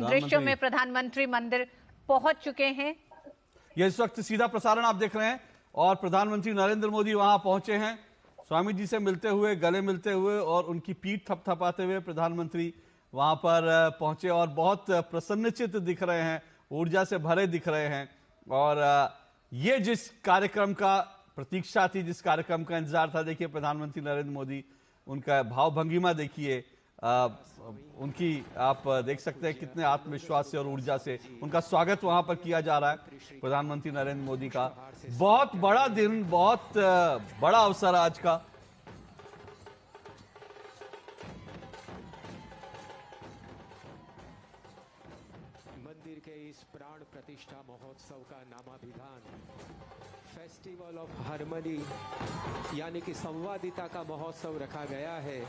दृश्यों में प्रधानमंत्री मंदिर पहुंच चुके हैं। यह इस वक्त सीधा प्रसारण आप देख रहे हैं और प्रधानमंत्री नरेंद्र मोदी वहां पहुंचे हैं स्वामी जी से मिलते हुए, गले मिलते हुए और उनकी पीठ थपथपाते हुए प्रधानमंत्री वहां पर पहुंचे और बहुत प्रसन्नचित्त दिख रहे हैं, ऊर्जा से भरे दिख रहे हैं। और ये जिस कार्यक्रम का प्रतीक्षा थी, जिस कार्यक्रम का इंतजार था, देखिए प्रधानमंत्री नरेंद्र मोदी, उनका भाव भंगिमा देखिए, उनकी आप देख सकते हैं कितने आत्मविश्वास से और ऊर्जा से उनका स्वागत वहां पर किया जा रहा है प्रधानमंत्री नरेंद्र मोदी का। बहुत बड़ा दिन, बहुत बड़ा अवसर आज का। मंदिर के इस प्राण प्रतिष्ठा महोत्सव का नामाभिधान फेस्टिवल ऑफ हार्मनी यानी कि संवादिता का महोत्सव रखा गया है।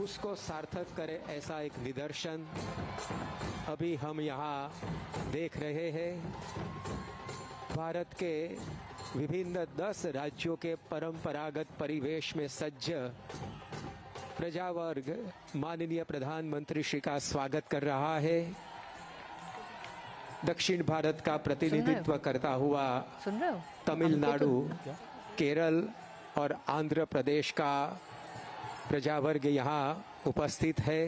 उसको सार्थक करे ऐसा एक निदर्शन अभी हम यहाँ देख रहे हैं। भारत के विभिन्न 10 राज्यों के परंपरागत परिवेश में सज्ज प्रजावर्ग माननीय प्रधानमंत्री श्री का स्वागत कर रहा है। दक्षिण भारत का प्रतिनिधित्व करता हुआ तमिलनाडु, केरल और आंध्र प्रदेश का प्रजावर्ग यहाँ उपस्थित है।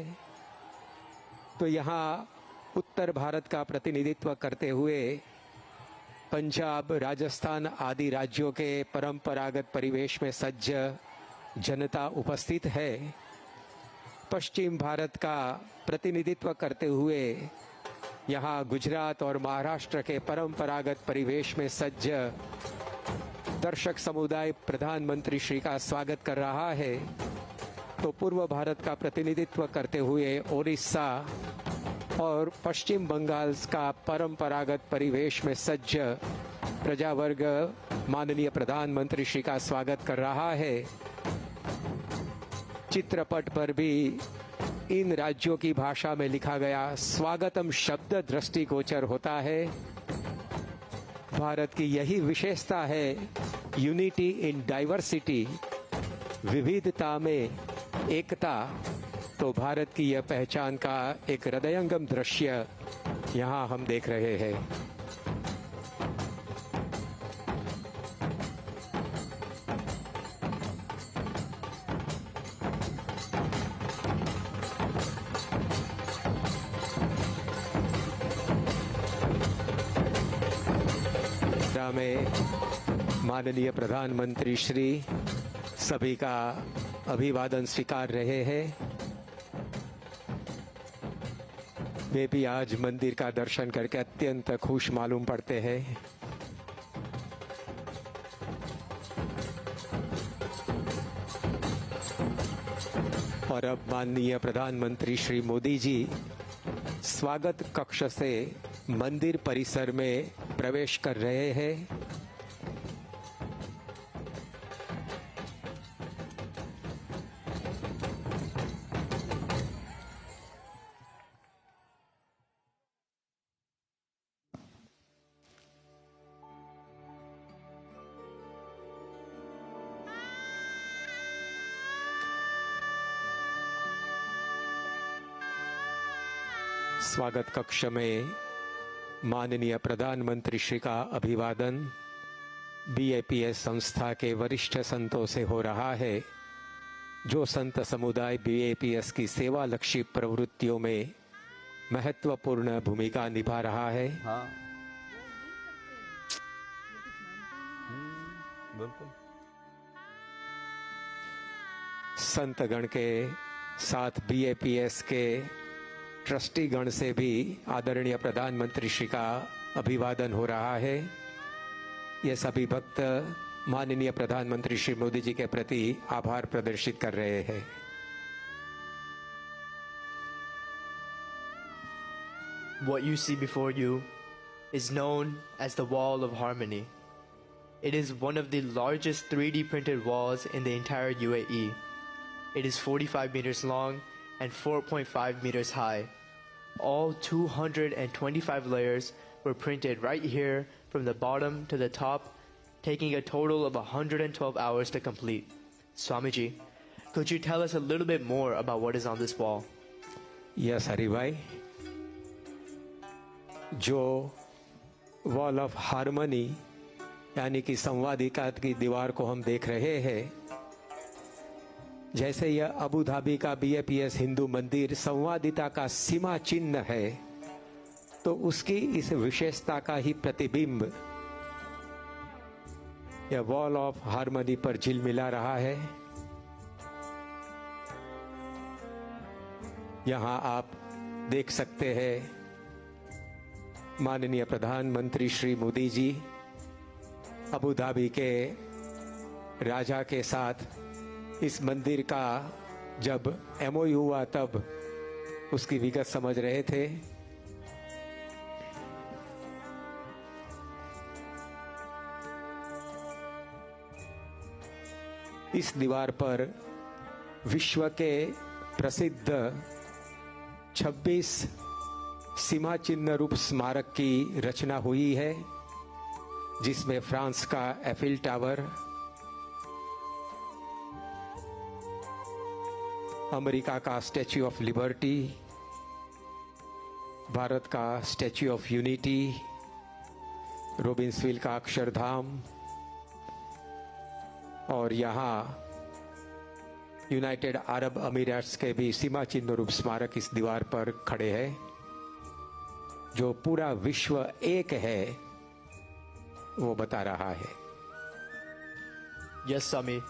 तो यहाँ उत्तर भारत का प्रतिनिधित्व करते हुए पंजाब, राजस्थान आदि राज्यों के परंपरागत परिवेश में सज्ज जनता उपस्थित है। पश्चिम भारत का प्रतिनिधित्व करते हुए यहाँ गुजरात और महाराष्ट्र के परंपरागत परिवेश में सज्ज दर्शक समुदाय प्रधानमंत्री श्री का स्वागत कर रहा है। तो पूर्व भारत का प्रतिनिधित्व करते हुए ओडिशा और पश्चिम बंगाल का परंपरागत परिवेश में सज्ज प्रजावर्ग माननीय प्रधानमंत्री श्री का स्वागत कर रहा है। चित्रपट पर भी इन राज्यों की भाषा में लिखा गया स्वागतम शब्द दृष्टिगोचर होता है। भारत की यही विशेषता है, यूनिटी इन डाइवर्सिटी, विविधता में एकता। तो भारत की यह पहचान का एक हृदयंगम दृश्य यहाँ हम देख रहे हैं। में माननीय प्रधानमंत्री श्री सभी का अभिवादन स्वीकार रहे हैं। वे भी आज मंदिर का दर्शन करके अत्यंत खुश मालूम पड़ते हैं। और अब माननीय प्रधानमंत्री श्री मोदी जी स्वागत कक्ष से मंदिर परिसर में प्रवेश कर रहे हैं। स्वागत कक्ष में माननीय प्रधानमंत्री श्री का अभिवादन बीएपीएस संस्था के वरिष्ठ संतों से हो रहा है, जो संत समुदाय बीएपीएस की सेवा लक्षी प्रवृत्तियों में महत्वपूर्ण भूमिका निभा रहा है। हाँ, बिल्कुल। संतगण के साथ बीएपीएस के ट्रस्टी गण से भी आदरणीय प्रधानमंत्री श्री का अभिवादन हो रहा है। ये सभी भक्त माननीय प्रधानमंत्री श्री मोदी जी के प्रति आभार प्रदर्शित कर रहे हैं। What you see before you is known as the Wall of Harmony. It is one of the largest 3D printed walls in the entire UAE. It is 45 meters long and 4.5 meters high. All 225 layers were printed right here from the bottom to the top, taking a total of 112 hours to complete. Swamiji, could you tell us a little bit more about what is on this wall? Yes, Hari Bhai. जो wall of harmony यानी कि संवादिता की दीवार को हम देख रहे हैं, जैसे यह अबू धाबी का BAPS हिंदू मंदिर संवादिता का सीमा चिन्ह है, तो उसकी इस विशेषता का ही प्रतिबिंब यह वॉल ऑफ हार्मनी पर झिलमिला रहा है। यहां आप देख सकते हैं माननीय प्रधानमंत्री श्री मोदी जी अबू धाबी के राजा के साथ इस मंदिर का जब MOU हुआ तब उसकी विगत समझ रहे थे। इस दीवार पर विश्व के प्रसिद्ध 26 सीमा चिन्ह रूप स्मारक की रचना हुई है, जिसमें फ्रांस का एफिल टावर, अमेरिका का स्टैच्यू ऑफ लिबर्टी, भारत का स्टैच्यू ऑफ यूनिटी, रोबिन्सविल का अक्षरधाम और यहाँ यूनाइटेड अरब अमीरात्स के भी सीमा चिन्ह रूप स्मारक इस दीवार पर खड़े हैं, जो पूरा विश्व एक है वो बता रहा है। Yes, Swami.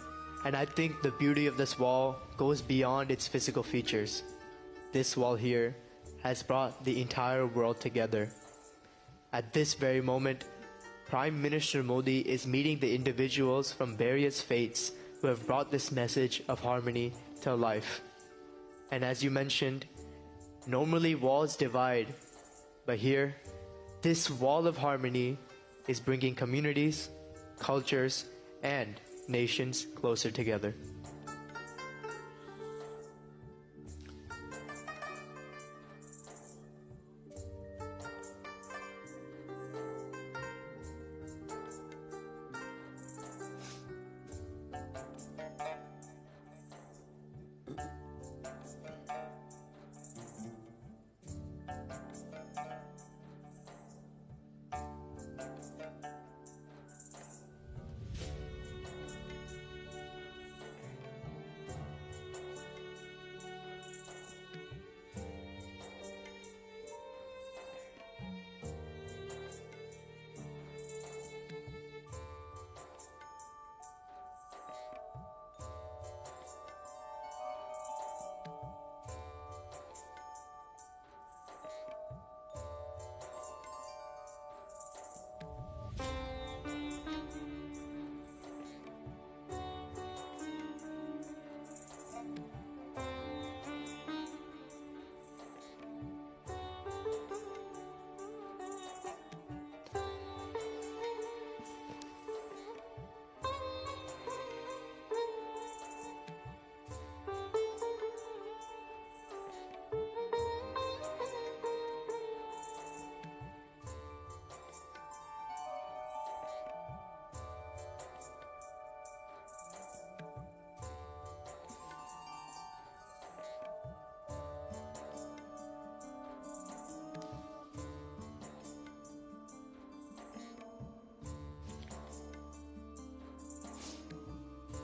And I think the beauty of this wall goes beyond its physical features. This wall here has brought the entire world together. At this very moment, Prime Minister Modi is meeting the individuals from various faiths who have brought this message of harmony to life. And as you mentioned, normally walls divide, but here, this wall of harmony is bringing communities, cultures, and nations closer together.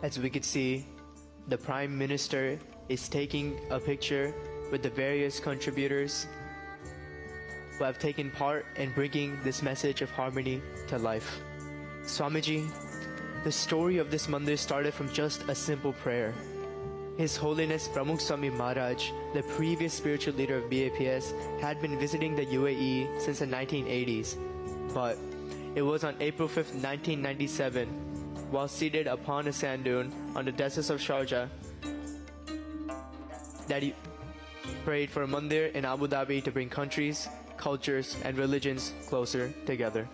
As we could see, the Prime Minister is taking a picture with the various contributors who have taken part in bringing this message of harmony to life. Swamiji, the story of this mandir started from just a simple prayer. His Holiness Pramukh Swami Maharaj, the previous spiritual leader of BAPS, had been visiting the UAE since the 1980s, but it was on April 5th, 1997, while seated upon a sand dune on the deserts of Sharjah, that he prayed for a mandir in Abu Dhabi to bring countries, cultures, and religions closer together.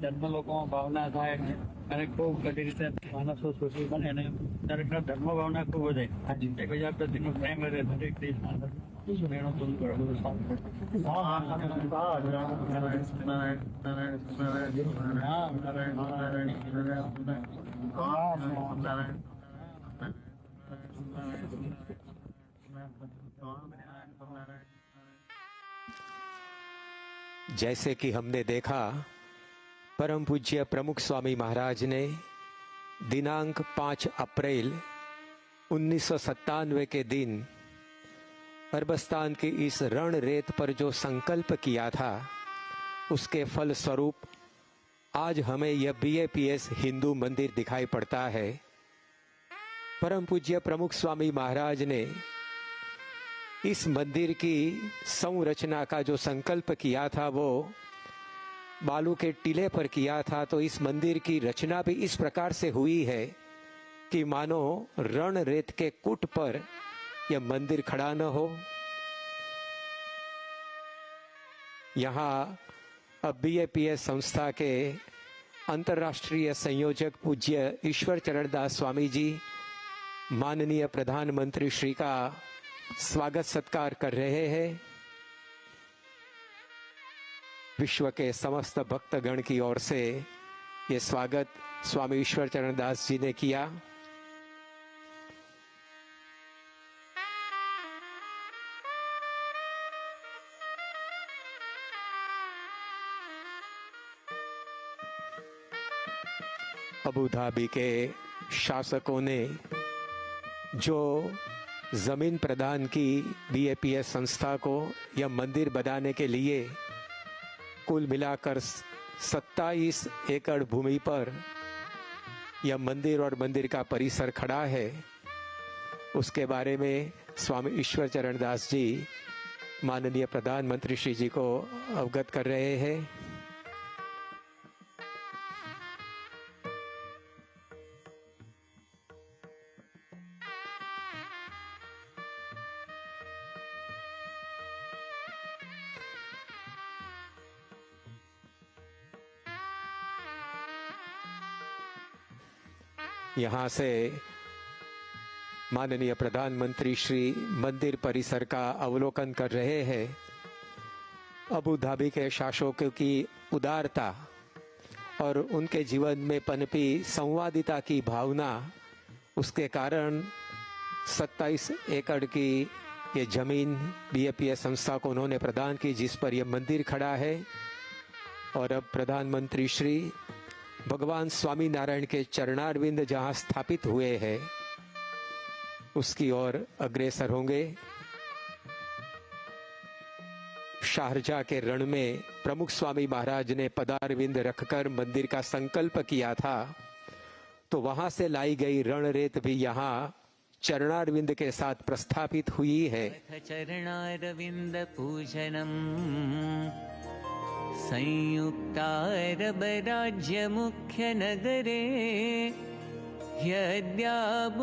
धर्म लोगों भावना थाय અને ખૂબ કડી રીતે માણસો સુખી બને અને દરેકના ધર્મ ભાવના ખૂબ વધે એકબીજા પ્રત્યેનો પ્રેમ રહે દરેક દેશમાં મેળો પૂરું કરવું जैसे कि हमने देखा, परम पूज्य प्रमुख स्वामी महाराज ने दिनांक 5 अप्रैल 1997 के दिन अरबस्तान की इस रण रेत पर जो संकल्प किया था, उसके फल स्वरूप आज हमें यह BAPS हिंदू मंदिर दिखाई पड़ता है। परम पूज्य प्रमुख स्वामी महाराज ने इस मंदिर की संरचना का जो संकल्प किया था वो बालू के टीले पर किया था। तो इस मंदिर की रचना भी इस प्रकार से हुई है कि मानो रण रेत के कूट पर यह मंदिर खड़ा न हो। यहाँ अब BAPS संस्था के अंतर्राष्ट्रीय संयोजक पूज्य ईश्वर चरण दास स्वामी जी माननीय प्रधानमंत्री श्री का स्वागत सत्कार कर रहे हैं। विश्व के समस्त भक्तगण की ओर से ये स्वागत स्वामी ईश्वर चरण दास जी ने किया। अबू धाबी के शासकों ने जो जमीन प्रदान की BAPS संस्था को यह मंदिर बनाने के लिए, कुल मिलाकर 27 एकड़ भूमि पर यह मंदिर और मंदिर का परिसर खड़ा है, उसके बारे में स्वामी ईश्वर चरण दास जी माननीय प्रधानमंत्री श्री जी को अवगत कर रहे हैं। यहाँ से माननीय प्रधानमंत्री श्री मंदिर परिसर का अवलोकन कर रहे हैं। अबू धाबी के शासकों की उदारता और उनके जीवन में पनपी संवादिता की भावना, उसके कारण 27 एकड़ की ये जमीन BAPS संस्था को उन्होंने प्रदान की, जिस पर यह मंदिर खड़ा है। और अब प्रधानमंत्री श्री भगवान स्वामी नारायण के चरणारविंद जहां स्थापित हुए हैं, उसकी ओर अग्रसर होंगे। शारजाह के रण में प्रमुख स्वामी महाराज ने पदारविंद रखकर मंदिर का संकल्प किया था, तो वहां से लाई गई रण रेत भी यहाँ चरणारविंद के साथ प्रस्थापित हुई है। चरणारविंद पूजनम संयुक्तारब राज्य मुख्य नगरे यद्याबुधाबीपुरे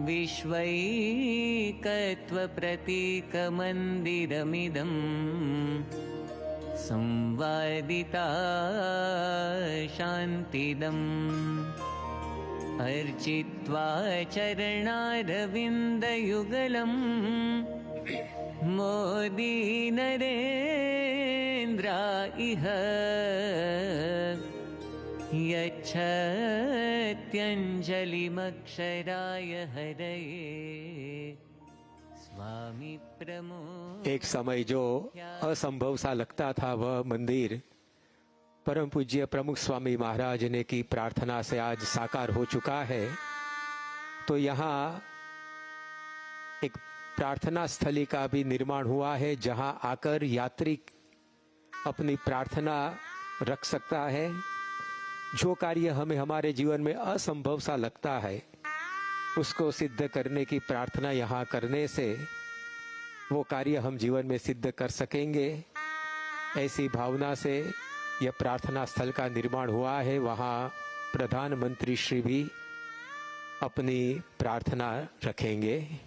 विश्वैकत्व प्रतीक मंदिरमिदं संवादिता शांतिदम् अर्चित्वा चरणारविन्दयुगलम् मोदी नरेन्द्रा इह यच्छत्यञ्जलिमक्षराय हरये स्वामी प्रमुख। एक समय जो असंभव सा लगता था, वह मंदिर परम पूज्य प्रमुख स्वामी महाराज ने की प्रार्थना से आज साकार हो चुका है। तो यहाँ एक प्रार्थना स्थली का भी निर्माण हुआ है, जहां आकर यात्री अपनी प्रार्थना रख सकता है। जो कार्य हमें हमारे जीवन में असंभव सा लगता है, उसको सिद्ध करने की प्रार्थना यहाँ करने से वो कार्य हम जीवन में सिद्ध कर सकेंगे। ऐसी भावना से यह प्रार्थना स्थल का निर्माण हुआ है। वहाँ प्रधानमंत्री श्री भी अपनी प्रार्थना रखेंगे।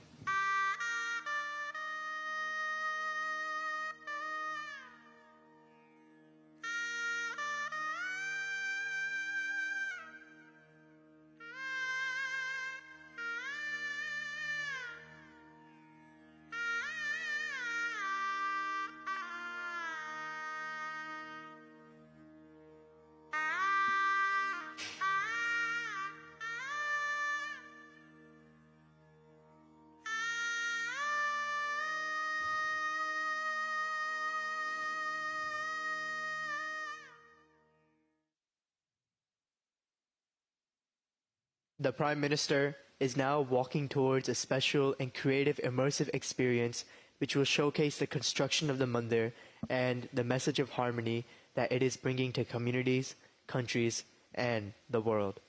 The Prime Minister is now walking towards a special and creative immersive experience which will showcase the construction of the mandir and the message of harmony that it is bringing to communities, countries, and the world.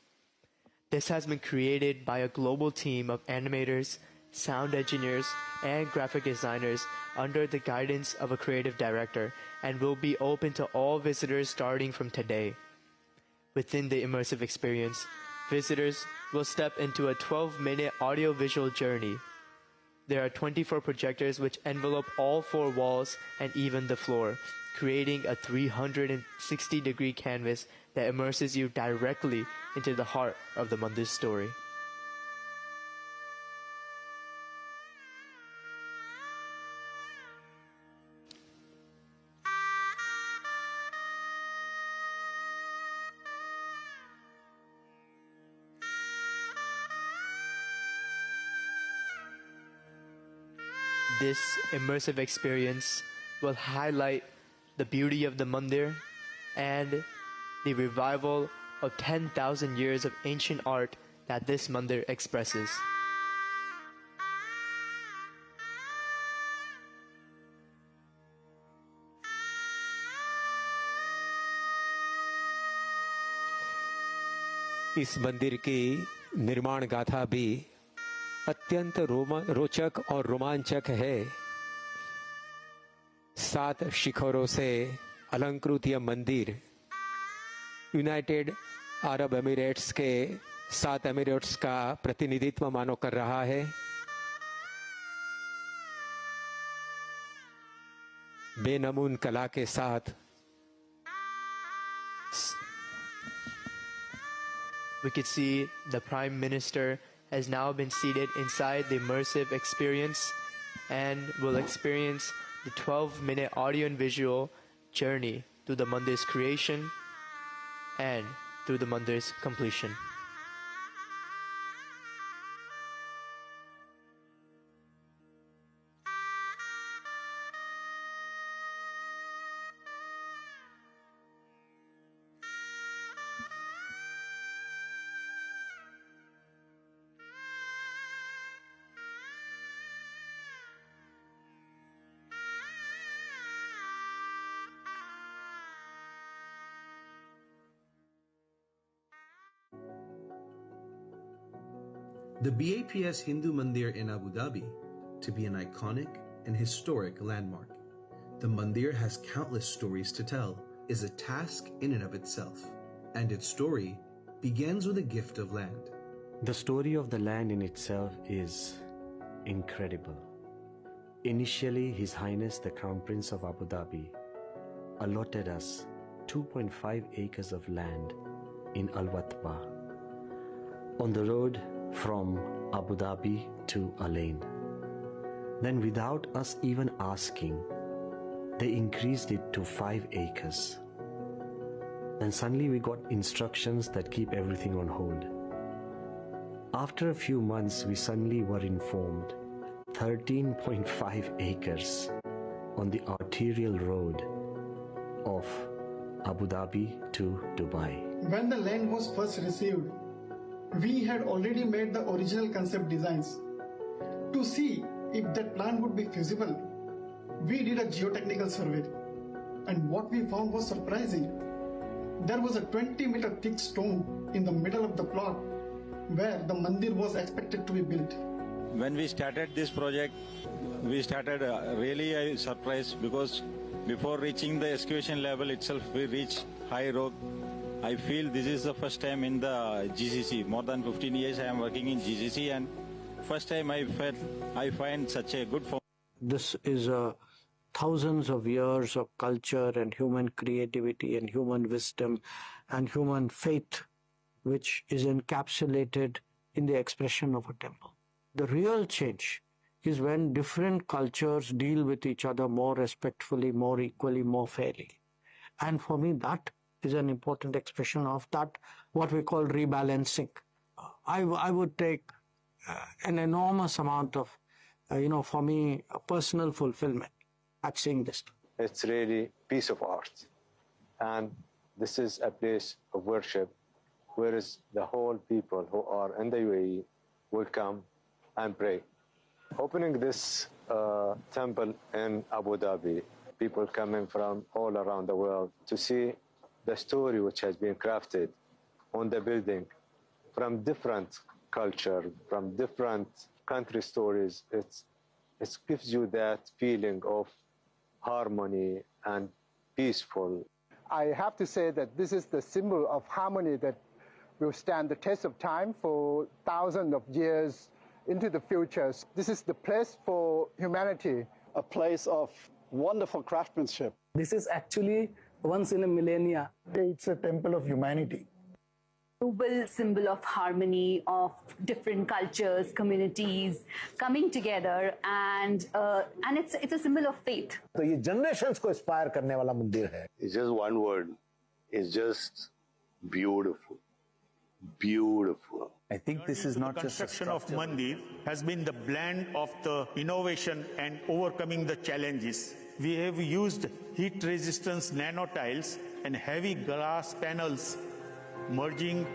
This has been created by a global team of animators, sound engineers, and graphic designers under the guidance of a creative director and will be open to all visitors starting from today. Within the immersive experience, visitors will step into a 12-minute audio-visual journey. There are 24 projectors which envelop all 4 walls and even the floor, creating a 360-degree canvas that immerses you directly into the heart of the mandir story. This immersive experience will highlight the beauty of the mandir and the revival of 10,000 years of ancient art that this mandir expresses. इस मंदिर की निर्माण गाथा भी अत्यंत रोचक और रोमांचक है। 7 शिखरों से अलंकृत यह मंदिर यूनाइटेड अरब एमिरेट्स के 7 एमिरेट्स का प्रतिनिधित्व मानो कर रहा है। बेनमून कला के साथ we could see the Prime Minister has now been seated inside the immersive experience and will experience the 12-minute audio and visual journey through the mandir's creation and through the mandir's completion. The BAPS Hindu Mandir in Abu Dhabi to be an iconic and historic landmark. The mandir has countless stories to tell, is a task in and of itself, and its story begins with a gift of land. The story of the land in itself is incredible. Initially, His Highness the Crown Prince of Abu Dhabi allotted us 2.5 acres of land in Al Watba on the road from Abu Dhabi to Al Ain. Then without us even asking, they increased it to 5 acres. Then suddenly we got instructions that keep everything on hold. After a few months, we suddenly were informed 13.5 acres on the arterial road of Abu Dhabi to Dubai. When the land was first received, we had already made the original concept designs. To see if that plan would be feasible, we did a geotechnical survey, and what we found was surprising. There was a 20-meter thick stone in the middle of the plot where the mandir was expected to be built. When we started this project, we started really a surprise, because before reaching the excavation level itself, we reached high rock. I feel this is the first time in the GCC. More than 15 years I am working in GCC, and first time I find such a good form. This is thousands of years of culture and human creativity and human wisdom and human faith, which is encapsulated in the expression of a temple. The real change is when different cultures deal with each other more respectfully, more equally, more fairly. And for me, that is an important expression of that, what we call rebalancing. I would take an enormous amount of, for me, a personal fulfillment at seeing this. It's really a piece of art. And this is a place of worship whereas the whole people who are in the UAE will come and pray. Opening this temple in Abu Dhabi, people coming from all around the world to see the story which has been crafted on the building from different culture, from different country stories. It gives you that feeling of harmony and peaceful. I have to say that this is the symbol of harmony that will stand the test of time for thousands of years into the future. This is the place for humanity. A place of wonderful craftsmanship. This is actually once in a millennia. It's a temple of humanity. Global symbol of harmony, of different cultures, communities coming together, and it's a symbol of faith. तो ये generations को inspire करने वाला मंदिर है. It's just one word. It's just beautiful. Beautiful. I think this is not just a construction of Mandir has been the blend of the innovation and overcoming the challenges. We have used heat resistance nano tiles and heavy glass panels, merging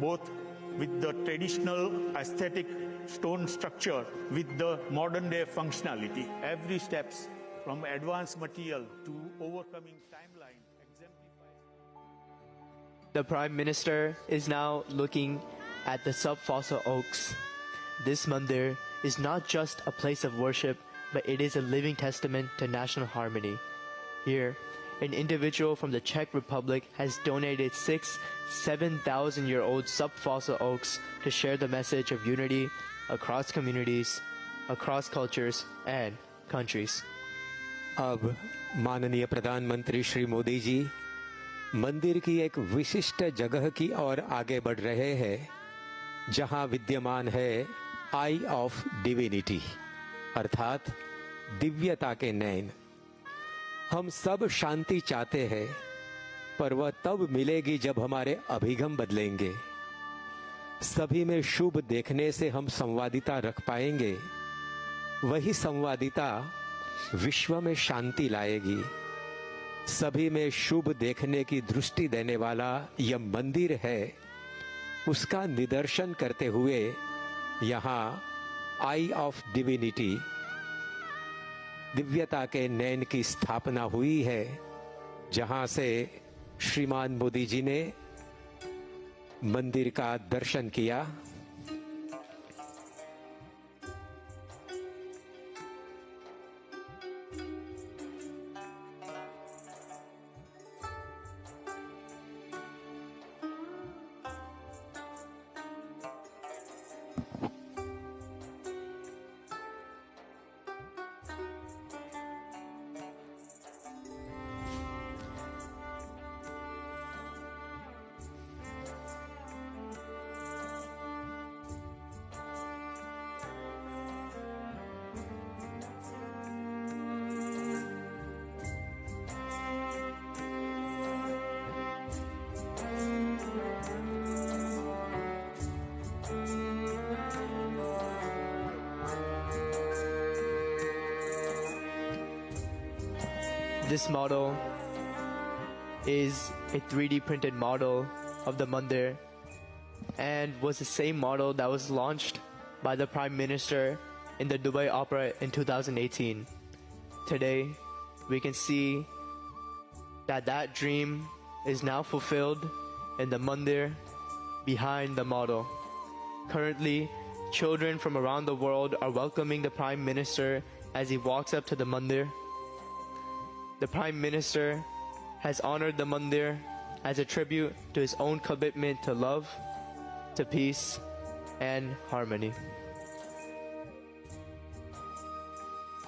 both with the traditional aesthetic stone structure with the modern day functionality. Every steps from advanced material to overcoming timeline. The Prime Minister is now looking at the sub-fossil oaks. This mandir is not just a place of worship, but it is a living testament to national harmony. Here, an individual from the Czech Republic has donated 6 7,000-year-old sub-fossil oaks to share the message of unity across communities, across cultures and countries. अब माननीय प्रधानमंत्री श्री मोदी जी मंदिर की एक विशिष्ट जगह की ओर आगे बढ़ रहे हैं, जहां विद्यमान है आई ऑफ डिविनिटी, अर्थात दिव्यता के नयन। हम सब शांति चाहते हैं, पर वह तब मिलेगी जब हमारे अभिगम बदलेंगे। सभी में शुभ देखने से हम संवादिता रख पाएंगे। वही संवादिता विश्व में शांति लाएगी। सभी में शुभ देखने की दृष्टि देने वाला यह मंदिर है, उसका निदर्शन करते हुए यहाँ आई ऑफ डिविनिटी, दिव्यता के नयन की स्थापना हुई है, जहां से श्रीमान मोदी जी ने मंदिर का दर्शन किया। This model is a 3D printed model of the mandir and was the same model that was launched by the Prime Minister in the Dubai Opera in 2018. Today, we can see that that dream is now fulfilled in the mandir behind the model. Currently, children from around the world are welcoming the Prime Minister as he walks up to the mandir. The Prime Minister has honored the mandir as a tribute to his own commitment to love, to peace, and harmony.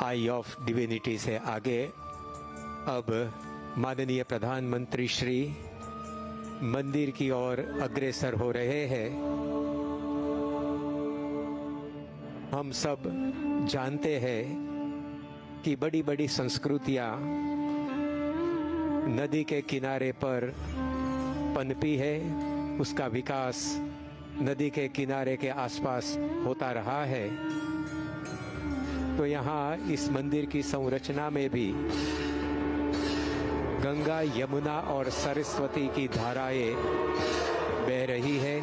I of divinity से आगे अब माननीय प्रधानमंत्री श्री मंदिर की ओर अग्रसर हो रहे हैं। हम सब जानते हैं कि बड़ी बड़ी संस्कृतियां नदी के किनारे पर पनपी है, उसका विकास नदी के किनारे के आसपास होता रहा है। तो यहाँ इस मंदिर की संरचना में भी गंगा, यमुना और सरस्वती की धाराएं बह रही है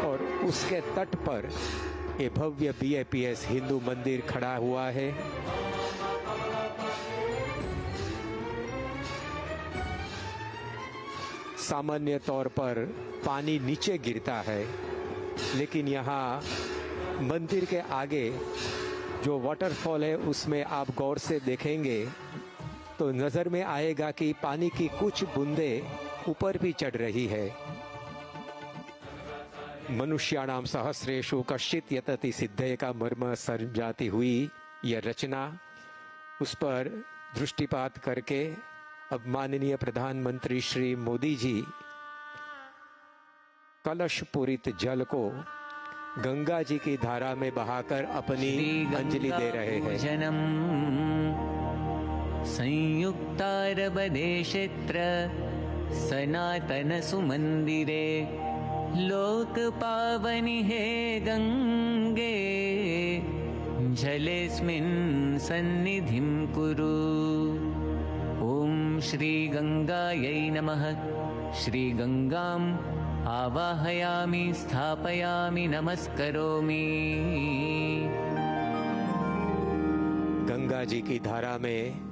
और उसके तट पर ये भव्य BAPS हिंदू मंदिर खड़ा हुआ है। सामान्य तौर पर पानी नीचे गिरता है, लेकिन यहाँ मंदिर के आगे जो वाटरफॉल है उसमें आप गौर से देखेंगे तो नजर में आएगा कि पानी की कुछ बूंदें ऊपर भी चढ़ रही है। मनुष्याणाम सहस्रेषु कश्चित् यतति सिद्धये का मर्म समझाती हुई यह रचना, उस पर दृष्टिपात करके अब माननीय प्रधानमंत्री श्री मोदी जी कलश पूरित जल को गंगा जी की धारा में बहाकर अपनी अंजलि दे रहे हैं। संयुक्तारब देशेत्र सनातन सुमंदिरे लोक पावनि हे गंगे जलेस्मिन् सन्निधिं कुरु। ओम श्री गंगायै नमः। श्री गंगाम् आवाहयामि स्थापयामि नमस्करोमि। गंगा जी की धारा में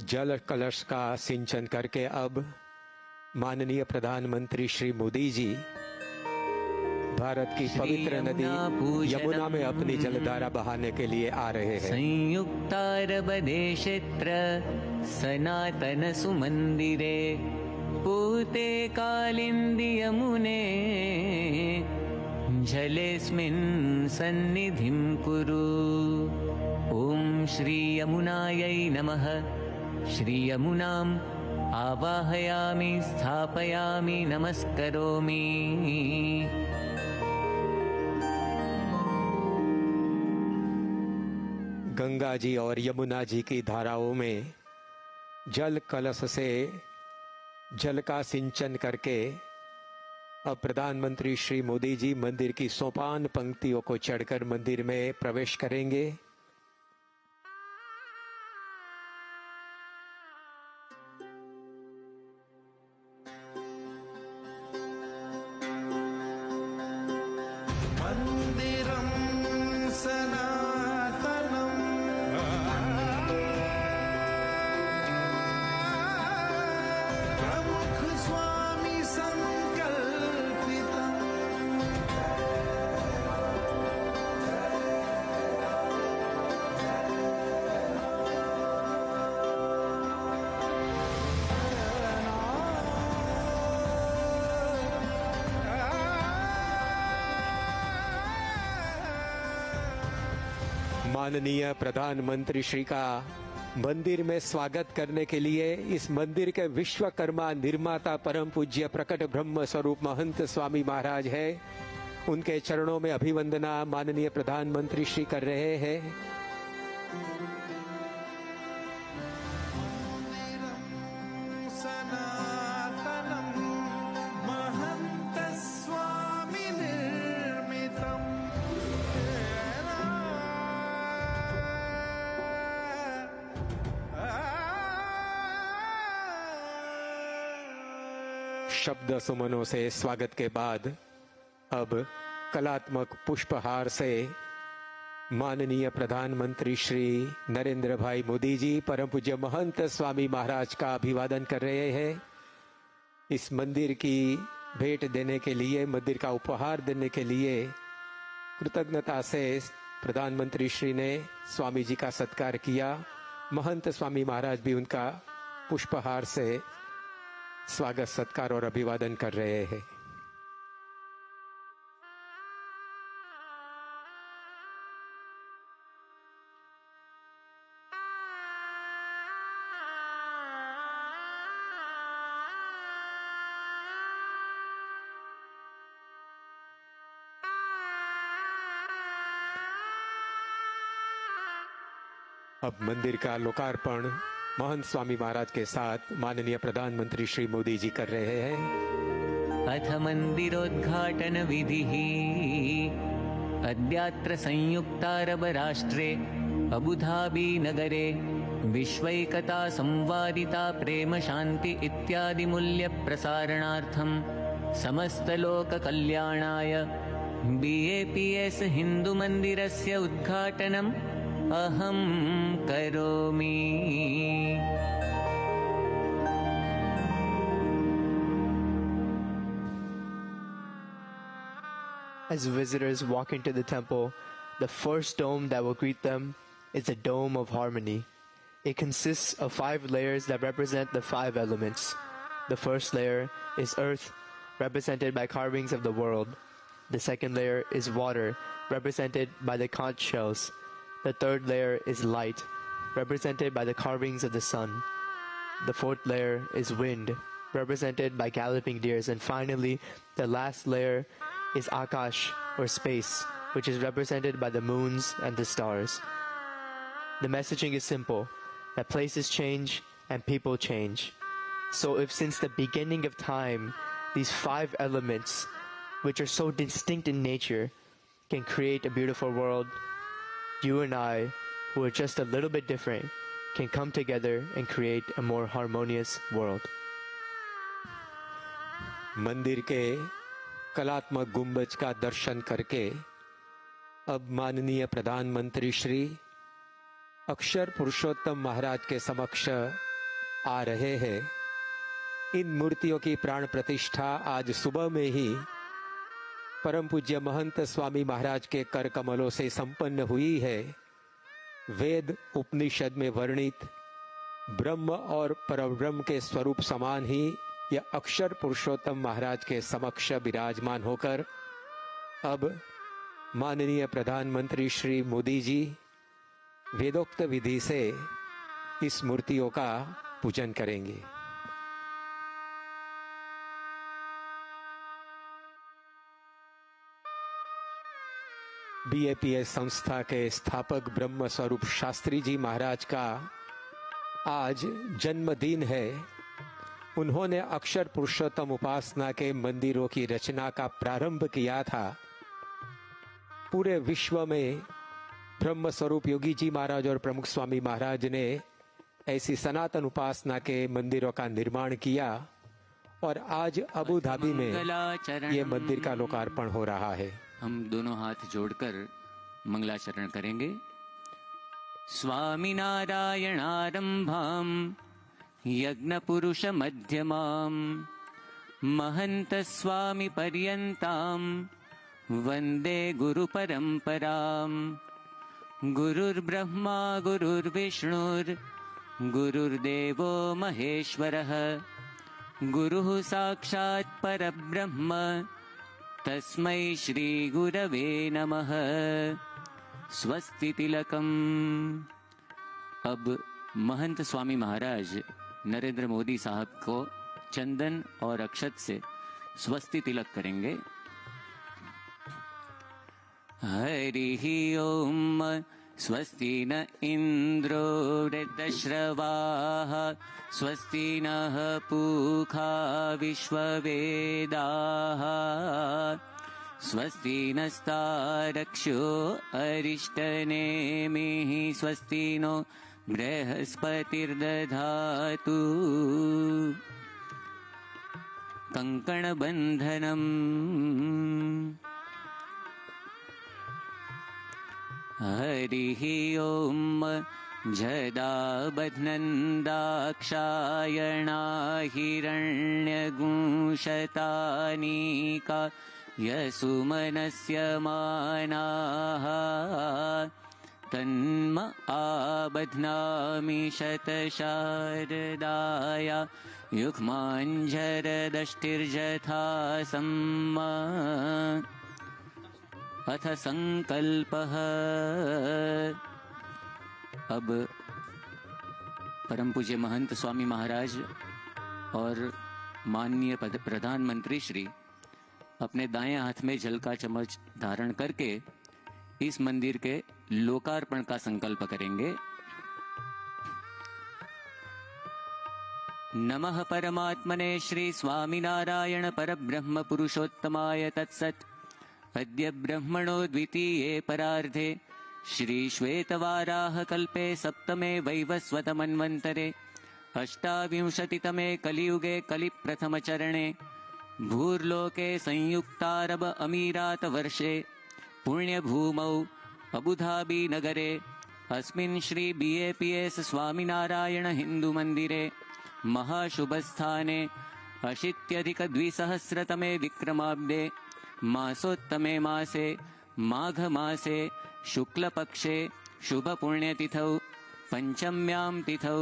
जल कलश का सिंचन करके अब माननीय प्रधानमंत्री श्री मोदी जी भारत की पवित्र नदी यमुना में अपनी जलधारा बहाने के लिए आ रहे हैं। संयुक्तारब देशेत्र सनातन सुमंदिरे पूते कालिंदी यमुने जलेस्मिन् सन्निधिं कुरु। ओम श्री यमुनायै नमः। श्री यमुनाम् आवाहयामि स्थापयामि नमस्करोमि। गंगा जी और यमुना जी की धाराओं में जल कलश से जल का सिंचन करके अब प्रधानमंत्री श्री मोदी जी मंदिर की सोपान पंक्तियों को चढ़कर मंदिर में प्रवेश करेंगे। माननीय प्रधानमंत्री श्री का मंदिर में स्वागत करने के लिए इस मंदिर के विश्वकर्मा निर्माता परम पूज्य प्रकट ब्रह्म स्वरूप महंत स्वामी महाराज है, उनके चरणों में अभिवंदना माननीय प्रधानमंत्री श्री कर रहे हैं। शब्द सुमनों से स्वागत के बाद अब कलात्मक पुष्पहार से माननीय प्रधानमंत्री श्री नरेंद्र भाई मोदी जी परम पूज्य महंत स्वामी महाराज का अभिवादन कर रहे हैं। इस मंदिर की भेंट देने के लिए, मंदिर का उपहार देने के लिए कृतज्ञता से प्रधानमंत्री श्री ने स्वामी जी का सत्कार किया। महंत स्वामी महाराज भी उनका पुष्पहार से स्वागत सत्कार और अभिवादन कर रहे हैं। अब मंदिर का लोकार्पण महंत स्वामी महाराज के साथ माननीय प्रधानमंत्री श्री मोदी जी कर रहे हैं। अथ मंदिरोद्घाटन विधिः अद्यात्र संयुक्तारब राष्ट्रे अबुधाबी नगरे विश्वैकता संवादिता प्रेम शांति इत्यादि मूल्य प्रसारणार्थम समस्तलोककल्याणाय BAPS हिन्दुमन्दिरस्य उद्घाटनम् अहं करोमि। As visitors walk into the temple, the first dome that will greet them is the Dome of Harmony. It consists of 5 layers that represent the 5 elements. The first layer is earth, represented by carvings of the world. The second layer is water, represented by the conch shells. The third layer is light, represented by the carvings of the sun. The fourth layer is wind, represented by galloping deers. And finally, the last layer is Akash, or space, which is represented by the moons and the stars. The messaging is simple, that places change and people change. So if since the beginning of time, these 5 elements, which are so distinct in nature, can create a beautiful world, you and I, who are just a little bit different, can come together and create a more harmonious world. मंदिर के कलात्मक गुंबज का दर्शन करके अब माननीय प्रधानमंत्री श्री अक्षर पुरुषोत्तम महाराज के समक्ष आ रहे हैं। इन मूर्तियों की प्राण प्रतिष्ठा आज सुबह में ही परम पूज्य महंत स्वामी महाराज के कर कमलों से संपन्न हुई है। वेद उपनिषद में वर्णित ब्रह्म और परब्रह्म के स्वरूप समान ही यह अक्षर पुरुषोत्तम महाराज के समक्ष विराजमान होकर अब माननीय प्रधानमंत्री श्री मोदी जी वेदोक्त विधि से इस मूर्तियों का पूजन करेंगे। BAPS संस्था के स्थापक ब्रह्म स्वरूप शास्त्री जी महाराज का आज जन्मदिन है। उन्होंने अक्षर पुरुषोत्तम उपासना के मंदिरों की रचना का प्रारंभ किया था। पूरे विश्व में ब्रह्म स्वरूप योगी जी महाराज और प्रमुख स्वामी महाराज ने ऐसी सनातन उपासना के मंदिरों का निर्माण किया और आज अबू धाबी में ये मंदिर का लोकार्पण हो रहा है। हम दोनों हाथ जोड़कर मंगलाचरण करेंगे। स्वामी नारायणारंभाम यज्ञ पुरुष मध्यमाम महंत स्वामी पर्यंताम वंदे गुरु परंपराम। गुरुर्ब्रह्मा गुरुर्विष्णुर गुरुर्देवो महेश्वरः गुरुः साक्षात् परब्रह्म तस्मै श्री गुरवे नमः। स्वस्ति तिलकम। अब महंत स्वामी महाराज नरेंद्र मोदी साहब को चंदन और अक्षत से स्वस्ति तिलक करेंगे। हरि ओम। स्वस्ति न इंद्रो वृद्धश्रवाः स्वस्ति नः पूषा विश्ववेदाः स्वस्ति नस्तारक्षो अरिष्टनेमिः स्वस्ति नो बृहस्पतिर्दधातु। कंकणबन्धनम्। हरिः ओम। जदा बध्नन्दाक्षायणा हिरण्यगुंशतानीका यसुमनस्य मानाः तन्म आबध्नामि शतशारदाया युग्माञ्जरदष्टिर्जथा सम्मा। अथ संकल्पः। अब परम पूज्य महंत स्वामी महाराज और माननीय प्रधानमंत्री श्री अपने दाएं हाथ में जल का चम्मच धारण करके इस मंदिर के लोकार्पण का संकल्प करेंगे। नमः परमात्मने श्री स्वामिनारायण परब्रह्म पुरुषोत्तमाय तत्सत्। अद्य ब्रह्मणो द्वितीये परार्धे श्री श्वेतवाराह कल्पे सप्तमे वैवस्वतमन्वन्तरे अष्टाविंशतितमे कलियुगे कलिप्रथमचरणे भूर्लोके संयुक्तारब अमीरात वर्षे पुण्यभूमौ अबुधाबी नगरे अस्मिन् श्री BAPS स्वामिनारायण हिंदू मंदिरे महाशुभस्थाने अशीत्यधिक-द्विसहस्रतमे विक्रमाब्दे मासोत्तमे मासे माघ मासे शुक्लपक्षे शुभपुण्यतिथौ पंचम्यां तिथौ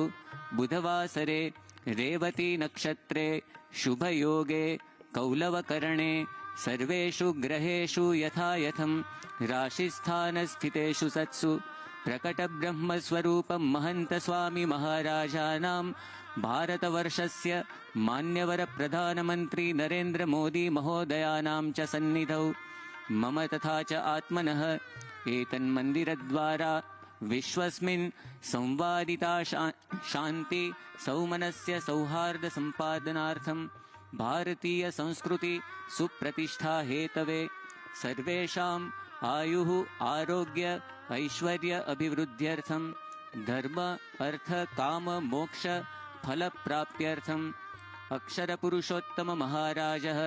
बुधवासरे रेवती नक्षत्रे शुभयोगे कौलवकरणे सर्वेषु ग्रहेषु यथायथं राशिस्थानस्थितेषु सत्सु प्रकटब्रह्मस्वरूपं महंत स्वामी महाराजानां भारतवर्षस्य मान्यवर प्रधानमंत्री नरेंद्र मोदी महोदयानां च सन्निधौ मम तथा च आत्मनः एतन्मन्दिरद्वारा विश्वस्मिन् संवादिता शान्ति सौमनस्य सौहार्द संपादनार्थं भारतीय संस्कृति सुप्रतिष्ठा हेतवे सर्वेषाम् आयुः आरोग्य ऐश्वर्य अभिवृद्ध्यर्थं धर्म अर्थ काम मोक्ष फल प्राप्त्यर्थं अक्षर पुरुषोत्तम महाराजः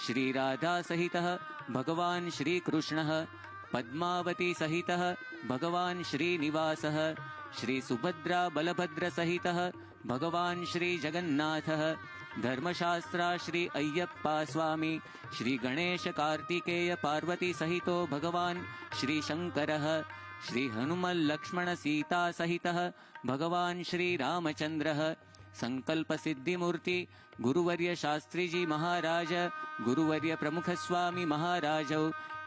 श्री राधा सहितः भगवान् श्री कृष्णः पद्मावती सहितः भगवान् श्रीनिवासः श्री सुभद्रा बलभद्र सहितः भगवान् श्री जगन्नाथः धर्मशास्त्रा श्री अय्यप्पा स्वामी श्री गणेश कार्तिकेय पार्वती सहितो भगवान् श्री शंकरः श्री हनुमल लक्ष्मण सीता सहितः भगवान् श्री रामचंद्रः संकल्प सिद्धि मूर्ति गुरुवर्य शास्त्री जी महाराज गुरुवर्य प्रमुख स्वामी महाराजौ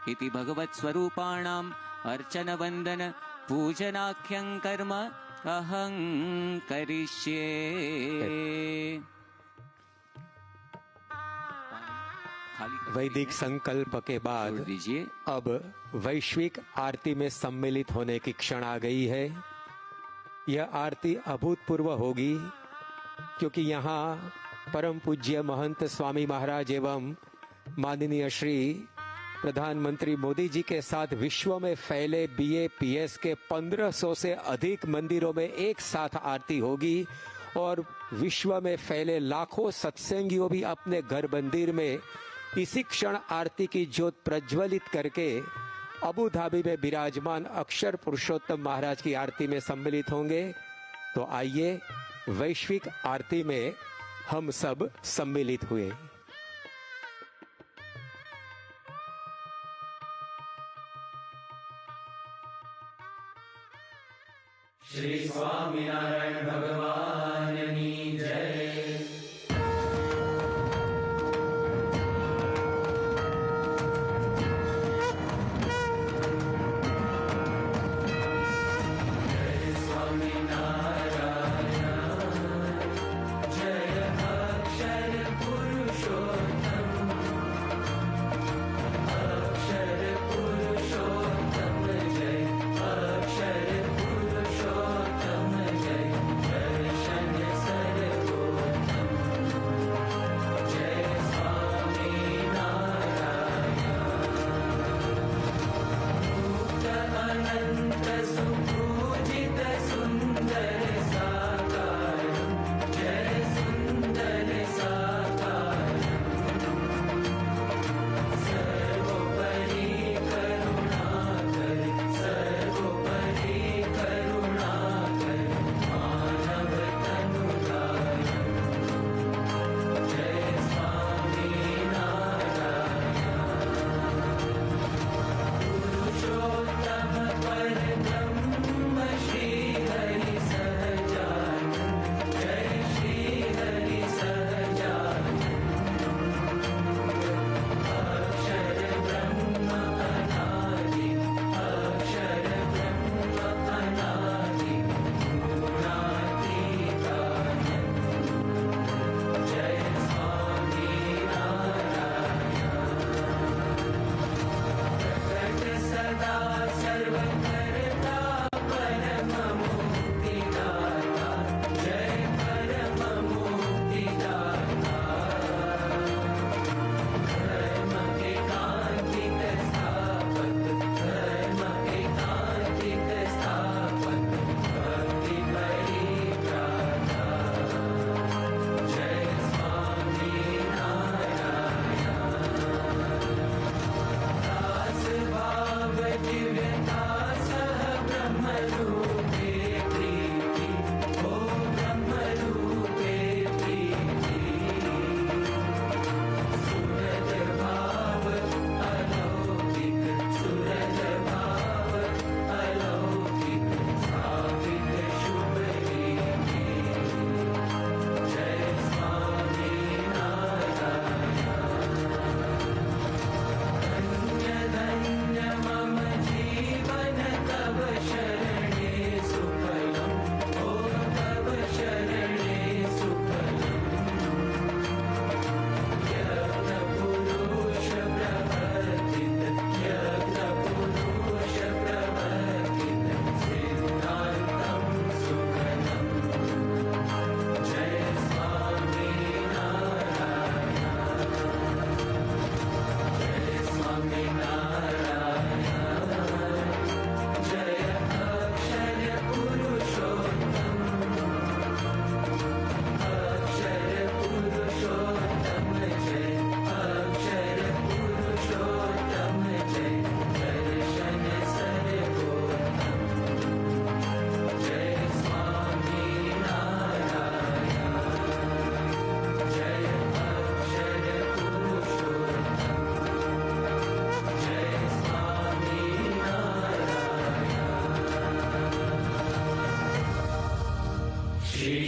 इति भगवत् स्वरूपाणाम् अर्चन वंदन पूजनाख्यं कर्म अहं करिष्ये। वैदिक संकल्प के बाद अब वैश्विक आरती में सम्मिलित होने की क्षण आ गई है। यह आरती अभूतपूर्व होगी क्योंकि यहाँ परम पूज्य महंत स्वामी महाराज एवं माननीय श्री प्रधानमंत्री मोदी जी के साथ विश्व में फैले BAPS के 1500 से अधिक मंदिरों में एक साथ आरती होगी और विश्व में फैले लाखों सत्संगियों भी अपने घर मंदिर में इसी क्षण आरती की ज्योत प्रज्वलित करके अबू धाबी में विराजमान अक्षर पुरुषोत्तम महाराज की आरती में सम्मिलित होंगे। तो आइए वैश्विक आरती में हम सब सम्मिलित हुए। श्री स्वामीनारायण भगवान की जय।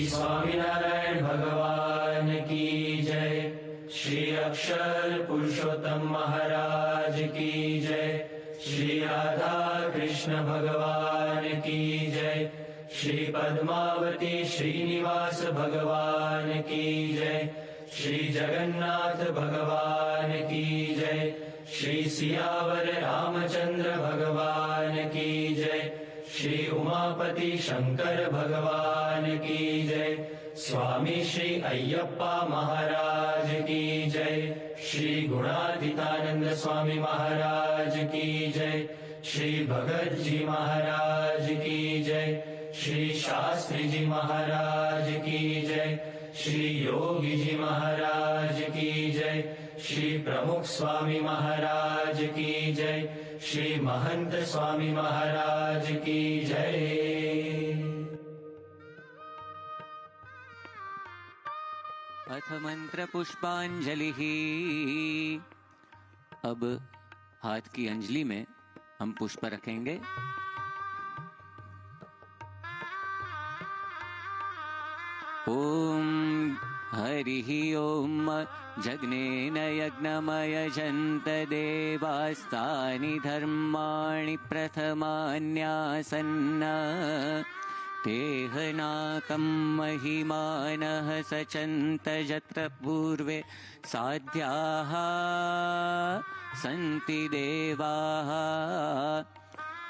स्वामीनारायण भगवान की जय। श्री अक्षर पुरुषोत्तम महाराज की जय। श्री राधा कृष्ण भगवान की जय। श्री पद्मावती श्रीनिवास भगवान की जय। श्री जगन्नाथ भगवान की जय। श्री सियावर रामचंद्र भगवान की जय। श्री उमापति शंकर भगवान की जय। स्वामी श्री अय्यप्पा महाराज की जय। श्री गुणातीतानंद स्वामी महाराज की जय। श्री भगत जी महाराज की जय। श्री शास्त्री जी महाराज की जय। श्री योगी जी महाराज की जय। श्री प्रमुख स्वामी महाराज की जय। श्री महंत स्वामी महाराज की जय। अथ मंत्र पुष्पांजलि। अब हाथ की अंजलि में हम पुष्प रखेंगे। ओम हरिः ओम जग्नेन यज्ञमयजन्त देवास्तानि धर्माणि प्रथमान्यासन्न तेहनाकं महिमानः सचन्त यत्र पूर्वे साध्याः सन्ति देवाः।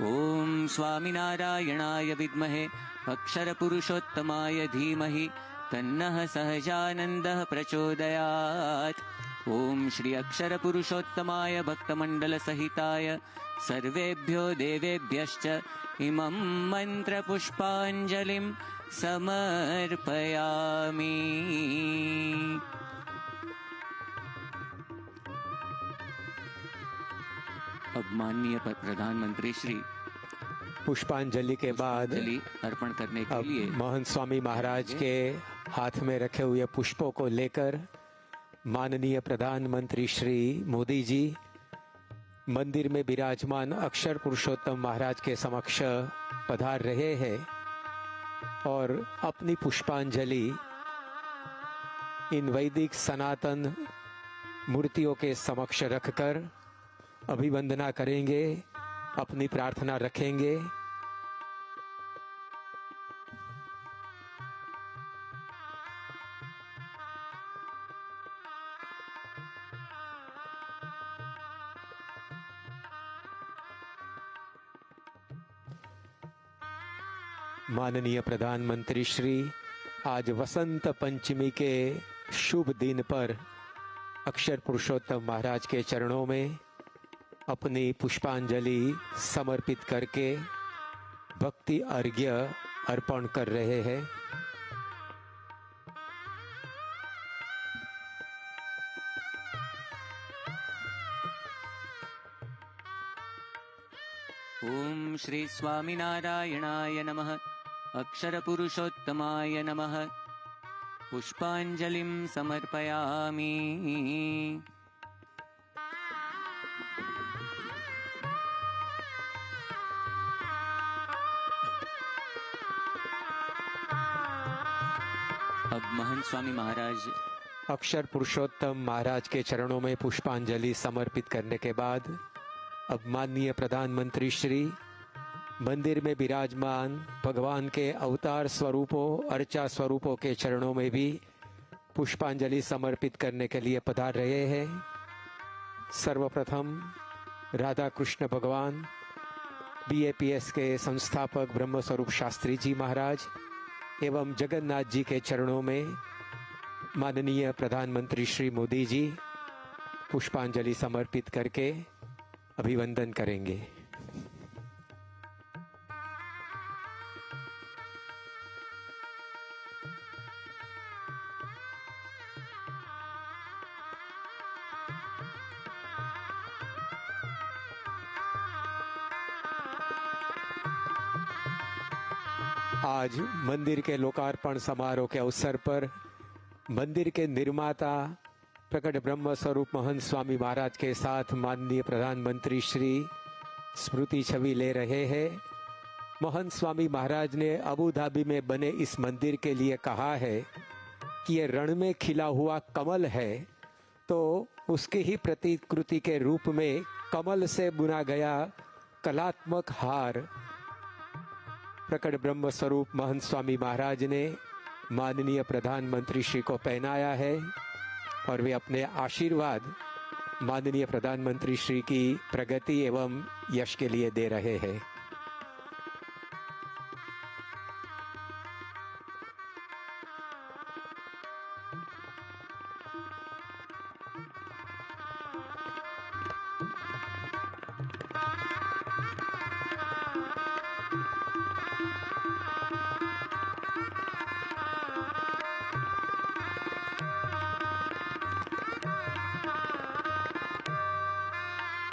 ओम स्वामिनारायणाय विद्महे अक्षरपुरुषोत्तमाय धीमहि तन्नः सहजानन्दः प्रचोदयात्। ओम श्री अक्षरपुरुषोत्तमाय भक्तमण्डलसहिताय सर्वेभ्यो देवेभ्यश्च इमं मन्त्रपुष्पाञ्जलिं समर्पयामि। अब माननीय प्रधानमंत्री श्री पुष्पांजलि के बाद अर्पण करने के लिए महंत स्वामी महाराज के हाथ में रखे हुए पुष्पों को लेकर माननीय प्रधानमंत्री श्री मोदी जी मंदिर में विराजमान अक्षर पुरुषोत्तम महाराज के समक्ष पधार रहे हैं और अपनी पुष्पांजलि इन वैदिक सनातन मूर्तियों के समक्ष रखकर अभिवंदना करेंगे, अपनी प्रार्थना रखेंगे। माननीय प्रधानमंत्री श्री आज वसंत पंचमी के शुभ दिन पर अक्षर पुरुषोत्तम महाराज के चरणों में अपनी पुष्पांजलि समर्पित करके भक्ति अर्घ्य अर्पण कर रहे हैं। ओम श्री स्वामीनारायणाय नमः अक्षर पुरुषोत्तमाय नमः पुष्पांजलिं समर्पयामि। अब महंत स्वामी महाराज अक्षर पुरुषोत्तम महाराज के चरणों में पुष्पांजलि समर्पित करने के बाद अब माननीय प्रधानमंत्री श्री मंदिर में विराजमान भगवान के अवतार स्वरूपों अर्चा स्वरूपों के चरणों में भी पुष्पांजलि समर्पित करने के लिए पधार रहे हैं। सर्वप्रथम राधा कृष्ण भगवान BAPS के संस्थापक ब्रह्म स्वरूप शास्त्री जी महाराज एवं जगन्नाथ जी के चरणों में माननीय प्रधानमंत्री श्री मोदी जी पुष्पांजलि समर्पित करके अभिवंदन करेंगे। आज मंदिर के लोकार्पण समारोह के अवसर पर मंदिर के निर्माता प्रकट ब्रह्म स्वरूप महंत स्वामी महाराज के साथ माननीय प्रधानमंत्री श्री स्मृति छवि ले रहे हैं महंत स्वामी महाराज ने अबू धाबी में बने इस मंदिर के लिए कहा है कि ये रण में खिला हुआ कमल है, तो उसकी ही प्रतिकृति के रूप में कमल से बुना गया कलात्मक हार प्रकट ब्रह्म स्वरूप महंत स्वामी महाराज ने माननीय प्रधानमंत्री श्री को पहनाया है और वे अपने आशीर्वाद माननीय प्रधानमंत्री श्री की प्रगति एवं यश के लिए दे रहे हैं।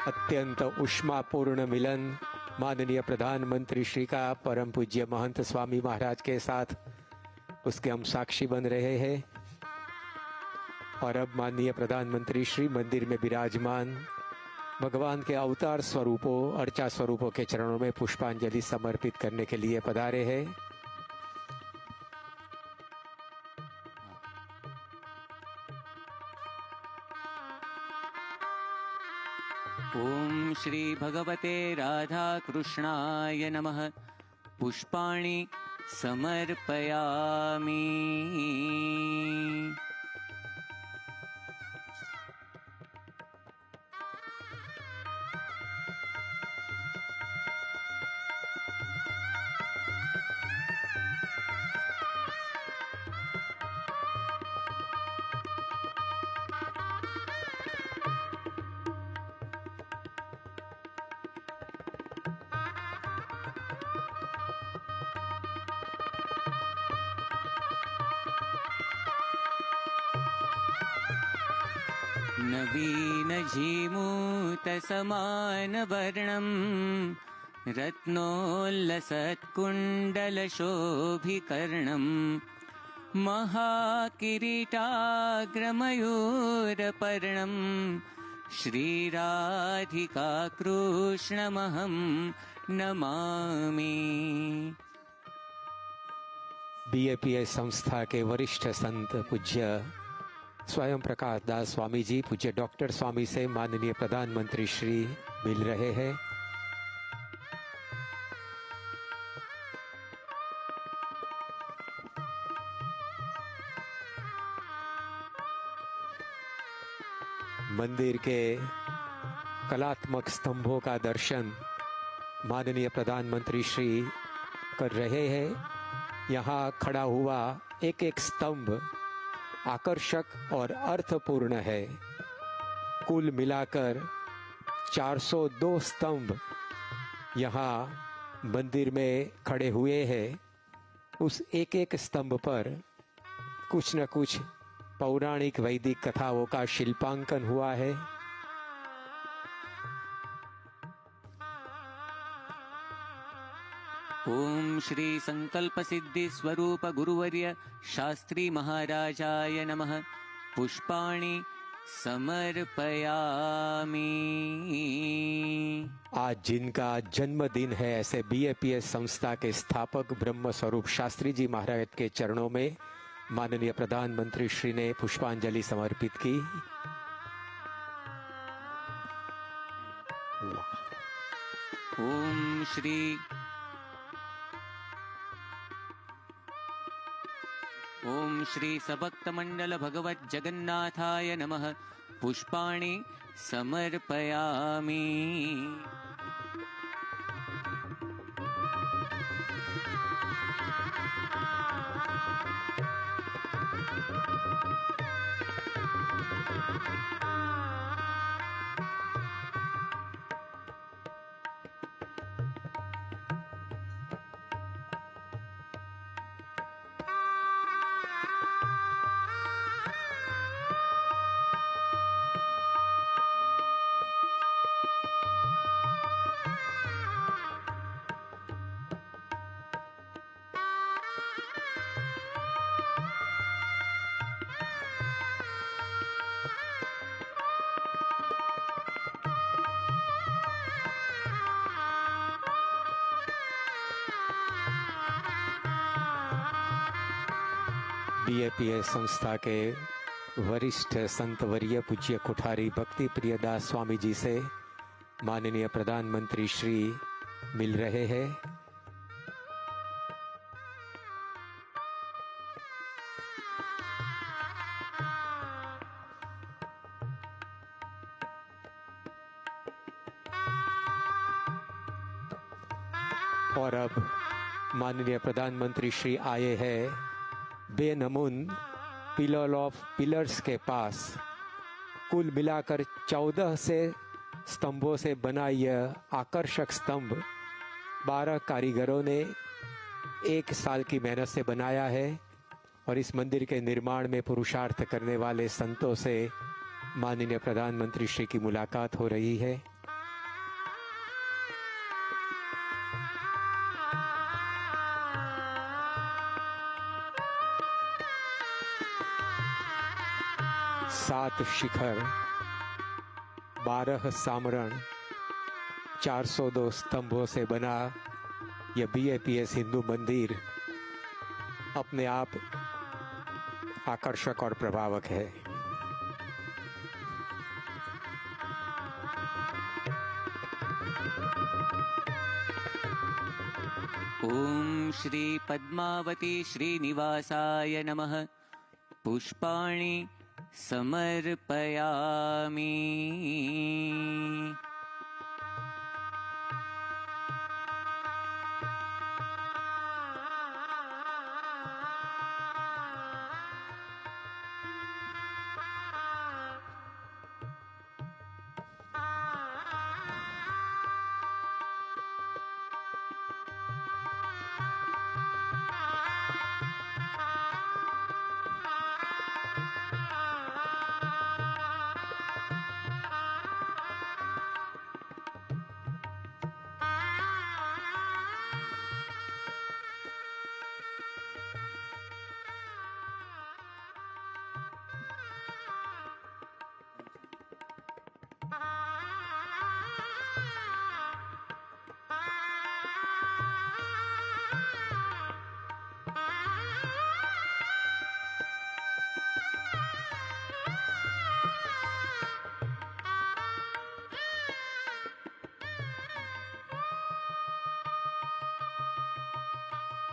अत्यंत उष्मापूर्ण मिलन माननीय प्रधानमंत्री श्री का परम पूज्य महंत स्वामी महाराज के साथ उसके हम साक्षी बन रहे हैं। और अब माननीय प्रधानमंत्री श्री मंदिर में विराजमान भगवान के अवतार स्वरूपों अर्चा स्वरूपों के चरणों में पुष्पांजलि समर्पित करने के लिए पधारे हैं। ओम श्री भगवते राधा कृष्णाय नमः। पुष्पाणि समर्पयामि। नवीन जीमूत समान वर्णम रत्नोल्लसत्कुण्डलशोभिकर्णम महाकिरीटाग्रमयूरपर्णम श्रीराधिका कृष्णमहं नमामि। बीएपीएस संस्था के वरिष्ठ संत पूज्य स्वयं प्रकाश दास स्वामी जी पूज्य डॉक्टर स्वामी से माननीय प्रधानमंत्री श्री मिल रहे हैं। मंदिर के कलात्मक स्तंभों का दर्शन माननीय प्रधानमंत्री श्री कर रहे हैं। यहाँ खड़ा हुआ एक एक स्तंभ आकर्षक और अर्थपूर्ण है। कुल मिलाकर 402 स्तंभ यहाँ मंदिर में खड़े हुए हैं। उस एक एक स्तंभ पर कुछ न कुछ पौराणिक वैदिक कथाओं का शिल्पांकन हुआ है। ओम श्री संकल्प सिद्धि स्वरूप गुरुवर्य शास्त्री महाराजाय नमः। पुष्पाणि समर्पयामि। आज जिनका जन्मदिन है ऐसे बीएपीएस संस्था के स्थापक ब्रह्म स्वरूप शास्त्री जी महाराज के चरणों में माननीय प्रधानमंत्री श्री ने पुष्पांजलि समर्पित की। ओम श्री सबक्त मंडल भगवत जगन्नाथाय नमः। पुष्पाणि समर्पयामि। बीएपीएस संस्था के वरिष्ठ संतवर्य पूज्य कोठारी भक्ति प्रियदास स्वामी जी से माननीय प्रधानमंत्री श्री मिल रहे हैं। और अब माननीय प्रधानमंत्री श्री आए हैं बेनमून पिलर्स के पास। कुल मिलाकर 14 से स्तंभों से बना यह आकर्षक स्तंभ 12 कारीगरों ने 1 साल की मेहनत से बनाया है और इस मंदिर के निर्माण में पुरुषार्थ करने वाले संतों से माननीय प्रधानमंत्री श्री की मुलाकात हो रही है। सात शिखर, 12 सामरण, 402 स्तंभों से बना यह बीएपीएस हिंदू मंदिर अपने आप आकर्षक और प्रभावक है। ओम श्री पद्मावती श्रीनिवासाय नमः। पुष्पाणि समर्पयामि।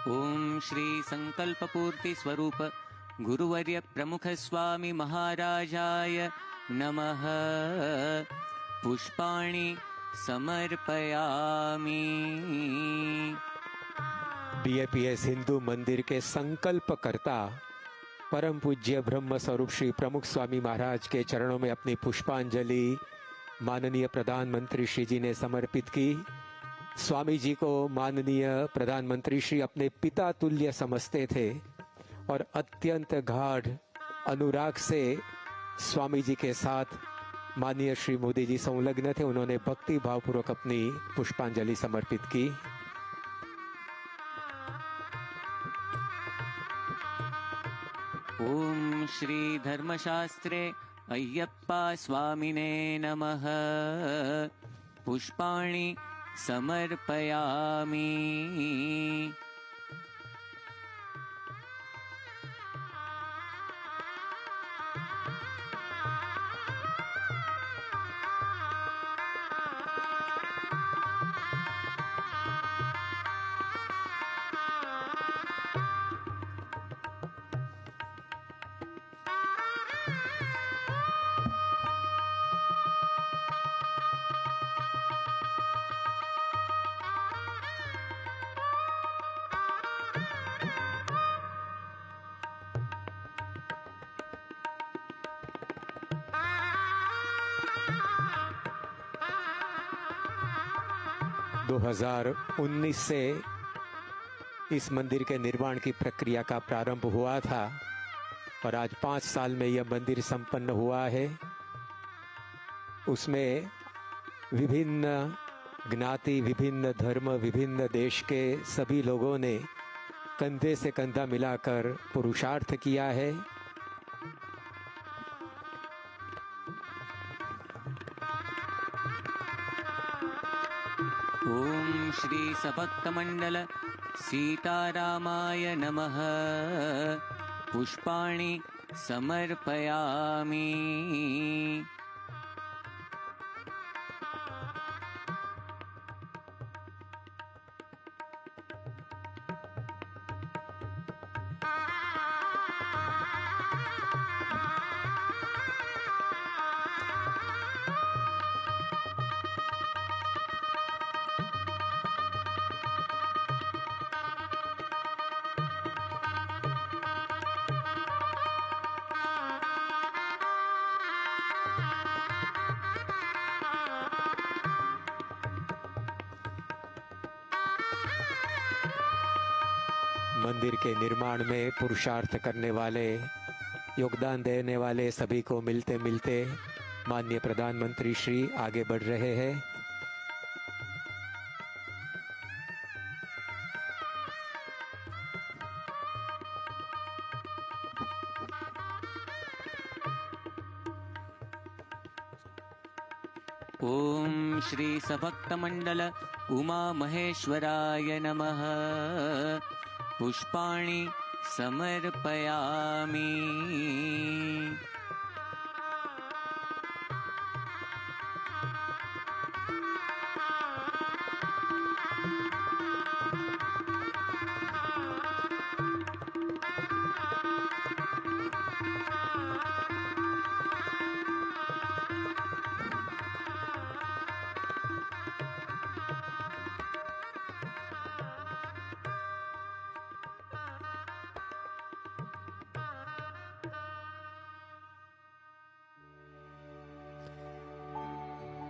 ओम श्री संकल्प पूर्ति स्वरूप गुरुवर्य प्रमुख स्वामी महाराजाय नमः। पुष्पाणि समर्पयामि। बीएपीएस हिंदू मंदिर के संकल्पकर्ता परम पूज्य ब्रह्म स्वरूप श्री प्रमुख स्वामी महाराज के चरणों में अपनी पुष्पांजलि माननीय प्रधानमंत्री श्री जी ने समर्पित की। स्वामी जी को माननीय प्रधानमंत्री श्री अपने पिता तुल्य समझते थे और अत्यंत गाढ़ अनुराग से स्वामी जी के साथ माननीय श्री मोदी जी संलग्न थे। उन्होंने भक्ति भावपूर्वक अपनी पुष्पांजलि समर्पित की। ओम श्री धर्मशास्त्रे अय्यप्पा स्वामिने नमः। पुष्पाणि समर्पयामि। दो 2019 से इस मंदिर के निर्माण की प्रक्रिया का प्रारंभ हुआ था और आज 5 साल में यह मंदिर संपन्न हुआ है। उसमें विभिन्न ज्ञाति, विभिन्न धर्म, विभिन्न देश के सभी लोगों ने कंधे से कंधा मिलाकर पुरुषार्थ किया है। ओम श्री सभक्त मंडल सीतारामाय नमः। पुष्पाणि समर्पयामि। मंदिर के निर्माण में पुरुषार्थ करने वाले, योगदान देने वाले सभी को मिलते मिलते माननीय प्रधानमंत्री श्री आगे बढ़ रहे हैं। ओम श्री सभक्त मंडल उमा महेश्वराय नमः। पुष्पाणि समर्पयामि।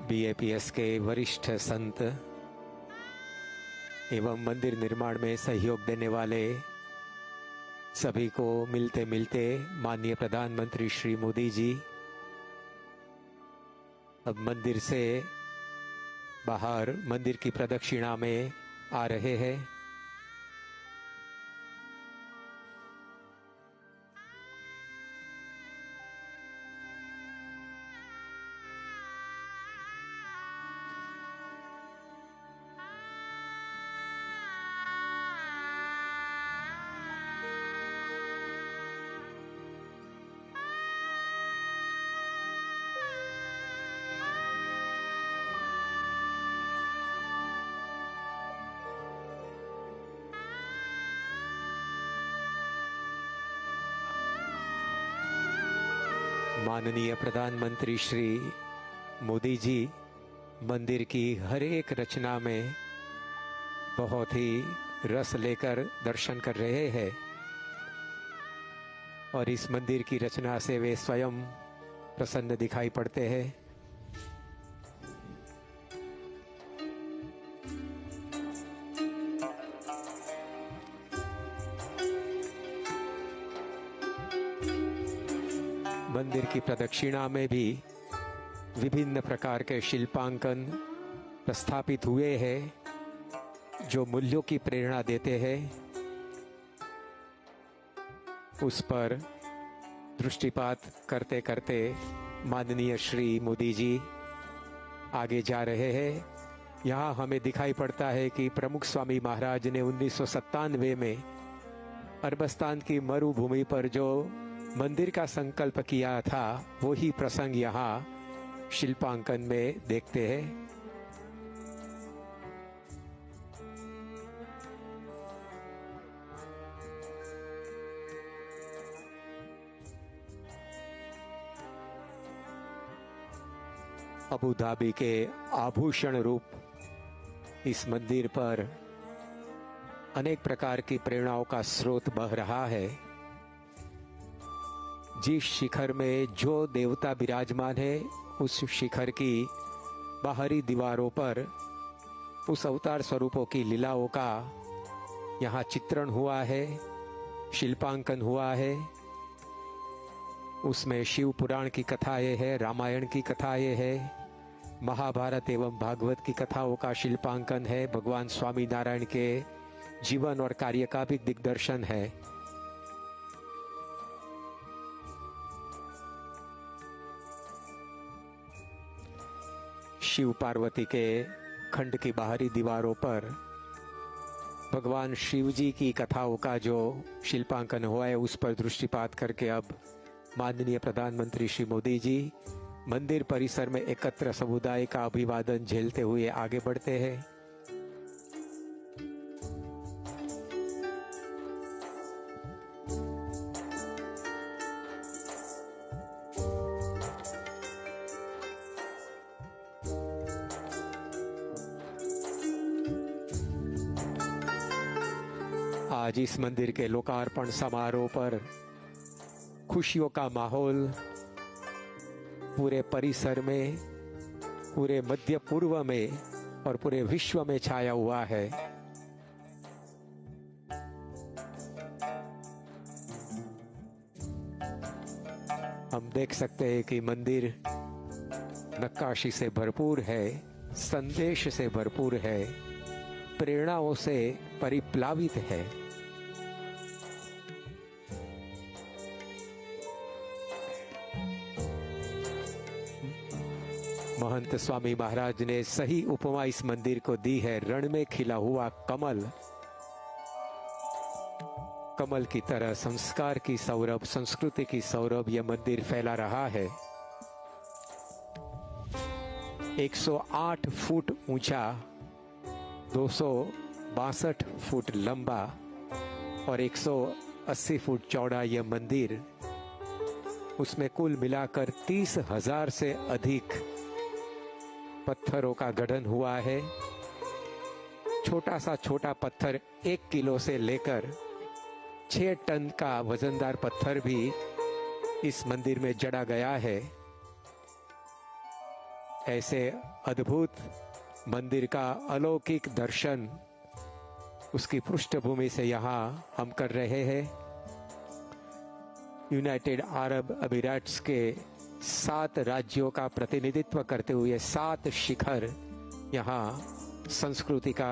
BAPS के वरिष्ठ संत एवं मंदिर निर्माण में सहयोग देने वाले सभी को मिलते मिलते माननीय प्रधानमंत्री श्री मोदी जी अब मंदिर से बाहर मंदिर की प्रदक्षिणा में आ रहे हैं। माननीय प्रधानमंत्री श्री मोदी जी मंदिर की हर एक रचना में बहुत ही रस लेकर दर्शन कर रहे हैं और इस मंदिर की रचना से वे स्वयं प्रसन्न दिखाई पड़ते हैं। मंदिर की प्रदक्षिणा में भी विभिन्न प्रकार के शिल्पांकन प्रस्थापित हुए हैं जो मूल्यों की प्रेरणा देते हैं। उस पर दृष्टिपात करते करते माननीय श्री मोदी जी आगे जा रहे हैं। यहाँ हमें दिखाई पड़ता है कि प्रमुख स्वामी महाराज ने 1997 में अरबस्तान की मरुभूमि पर जो मंदिर का संकल्प किया था वही प्रसंग यहाँ शिल्पांकन में देखते हैं। अबू धाबी के आभूषण रूप इस मंदिर पर अनेक प्रकार की प्रेरणाओं का स्रोत बह रहा है। जिस शिखर में जो देवता विराजमान है उस शिखर की बाहरी दीवारों पर उस अवतार स्वरूपों की लीलाओं का यहाँ चित्रण हुआ है, शिल्पांकन हुआ है। उसमें शिव पुराण की कथाएं है, रामायण की कथाएं है, महाभारत एवं भागवत की कथाओं का शिल्पांकन है, भगवान स्वामी नारायण के जीवन और कार्य का भी दिग्दर्शन है। शिव पार्वती के खंड की बाहरी दीवारों पर भगवान शिव जी की कथाओं का जो शिल्पांकन हुआ है उस पर दृष्टिपात करके अब माननीय प्रधानमंत्री श्री मोदी जी मंदिर परिसर में एकत्र समुदाय का अभिवादन झेलते हुए आगे बढ़ते हैं। आज इस मंदिर के लोकार्पण समारोह पर खुशियों का माहौल पूरे परिसर में, पूरे मध्य पूर्व में और पूरे विश्व में छाया हुआ है। हम देख सकते हैं कि मंदिर नक्काशी से भरपूर है, संदेश से भरपूर है, प्रेरणाओं से परिप्लावित है। महंत स्वामी महाराज ने सही उपमा इस मंदिर को दी है। रण में खिला हुआ कमल, कमल की तरह संस्कार की सौरभ, संस्कृति की सौरभ यह मंदिर फैला रहा है। 108 फुट ऊंचा, 262 फुट लंबा और 180 फुट चौड़ा यह मंदिर, उसमें कुल मिलाकर 30,000 से अधिक पत्थरों का गठन हुआ है। छोटा पत्थर 1 किलो से लेकर 6 टन का वजनदार पत्थर भी इस मंदिर में जड़ा गया है। ऐसे अद्भुत मंदिर का अलौकिक दर्शन उसकी पृष्ठभूमि से यहाँ हम कर रहे हैं। यूनाइटेड अरब अमीरात्स के 7 राज्यों का प्रतिनिधित्व करते हुए 7 शिखर यहाँ संस्कृति का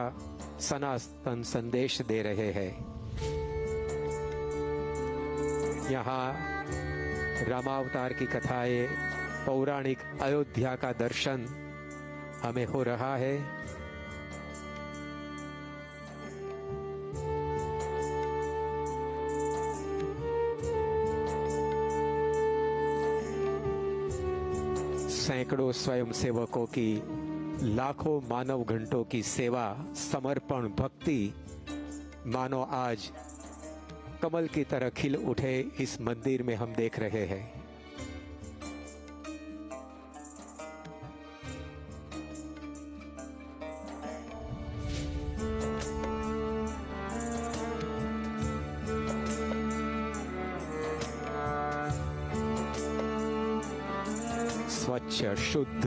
सनातन संदेश दे रहे हैं। यहाँ रामावतार की कथाएं, पौराणिक अयोध्या का दर्शन हमें हो रहा है। सैकड़ों स्वयंसेवकों की, लाखों मानव घंटों की सेवा, समर्पण, भक्ति मानो आज कमल की तरह खिल उठे इस मंदिर में हम देख रहे हैं। स्वच्छ, शुद्ध,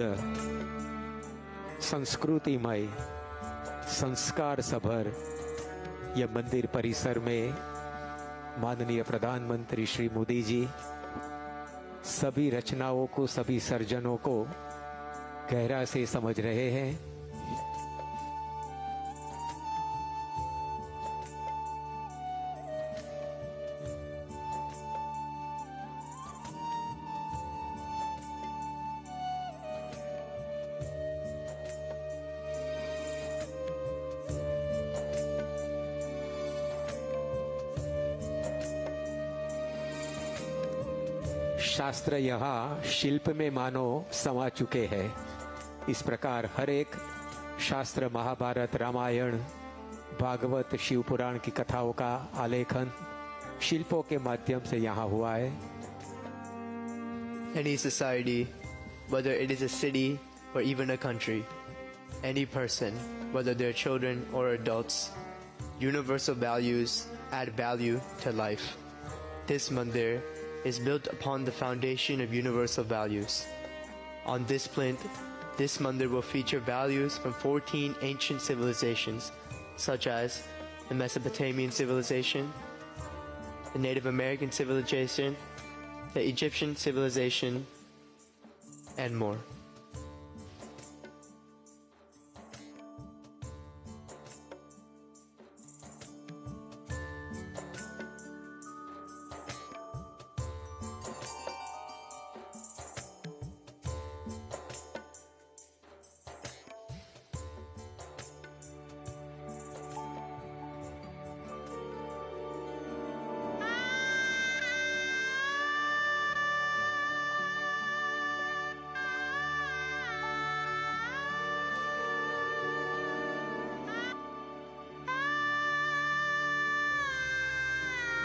संस्कृतिमय, संस्कार सभर यह मंदिर परिसर में माननीय प्रधानमंत्री श्री मोदी जी सभी रचनाओं को, सभी सर्जनों को गहरा से समझ रहे हैं। शास्त्र यहाँ शिल्प में मानो समा चुके हैं। इस प्रकार हर एक शास्त्र, महाभारत, रामायण, भागवत, शिव पुराण की कथाओं का आलेखन शिल्पों के माध्यम से यहाँ हुआ है। Any society, whether it is a city or even a country, any person, whether they're children or adults, universal values add value to life. This mandir is built upon the foundation of universal values. On this plinth, this mandir will feature values from 14 ancient civilizations, such as the Mesopotamian civilization, the Native American civilization, the Egyptian civilization, and more.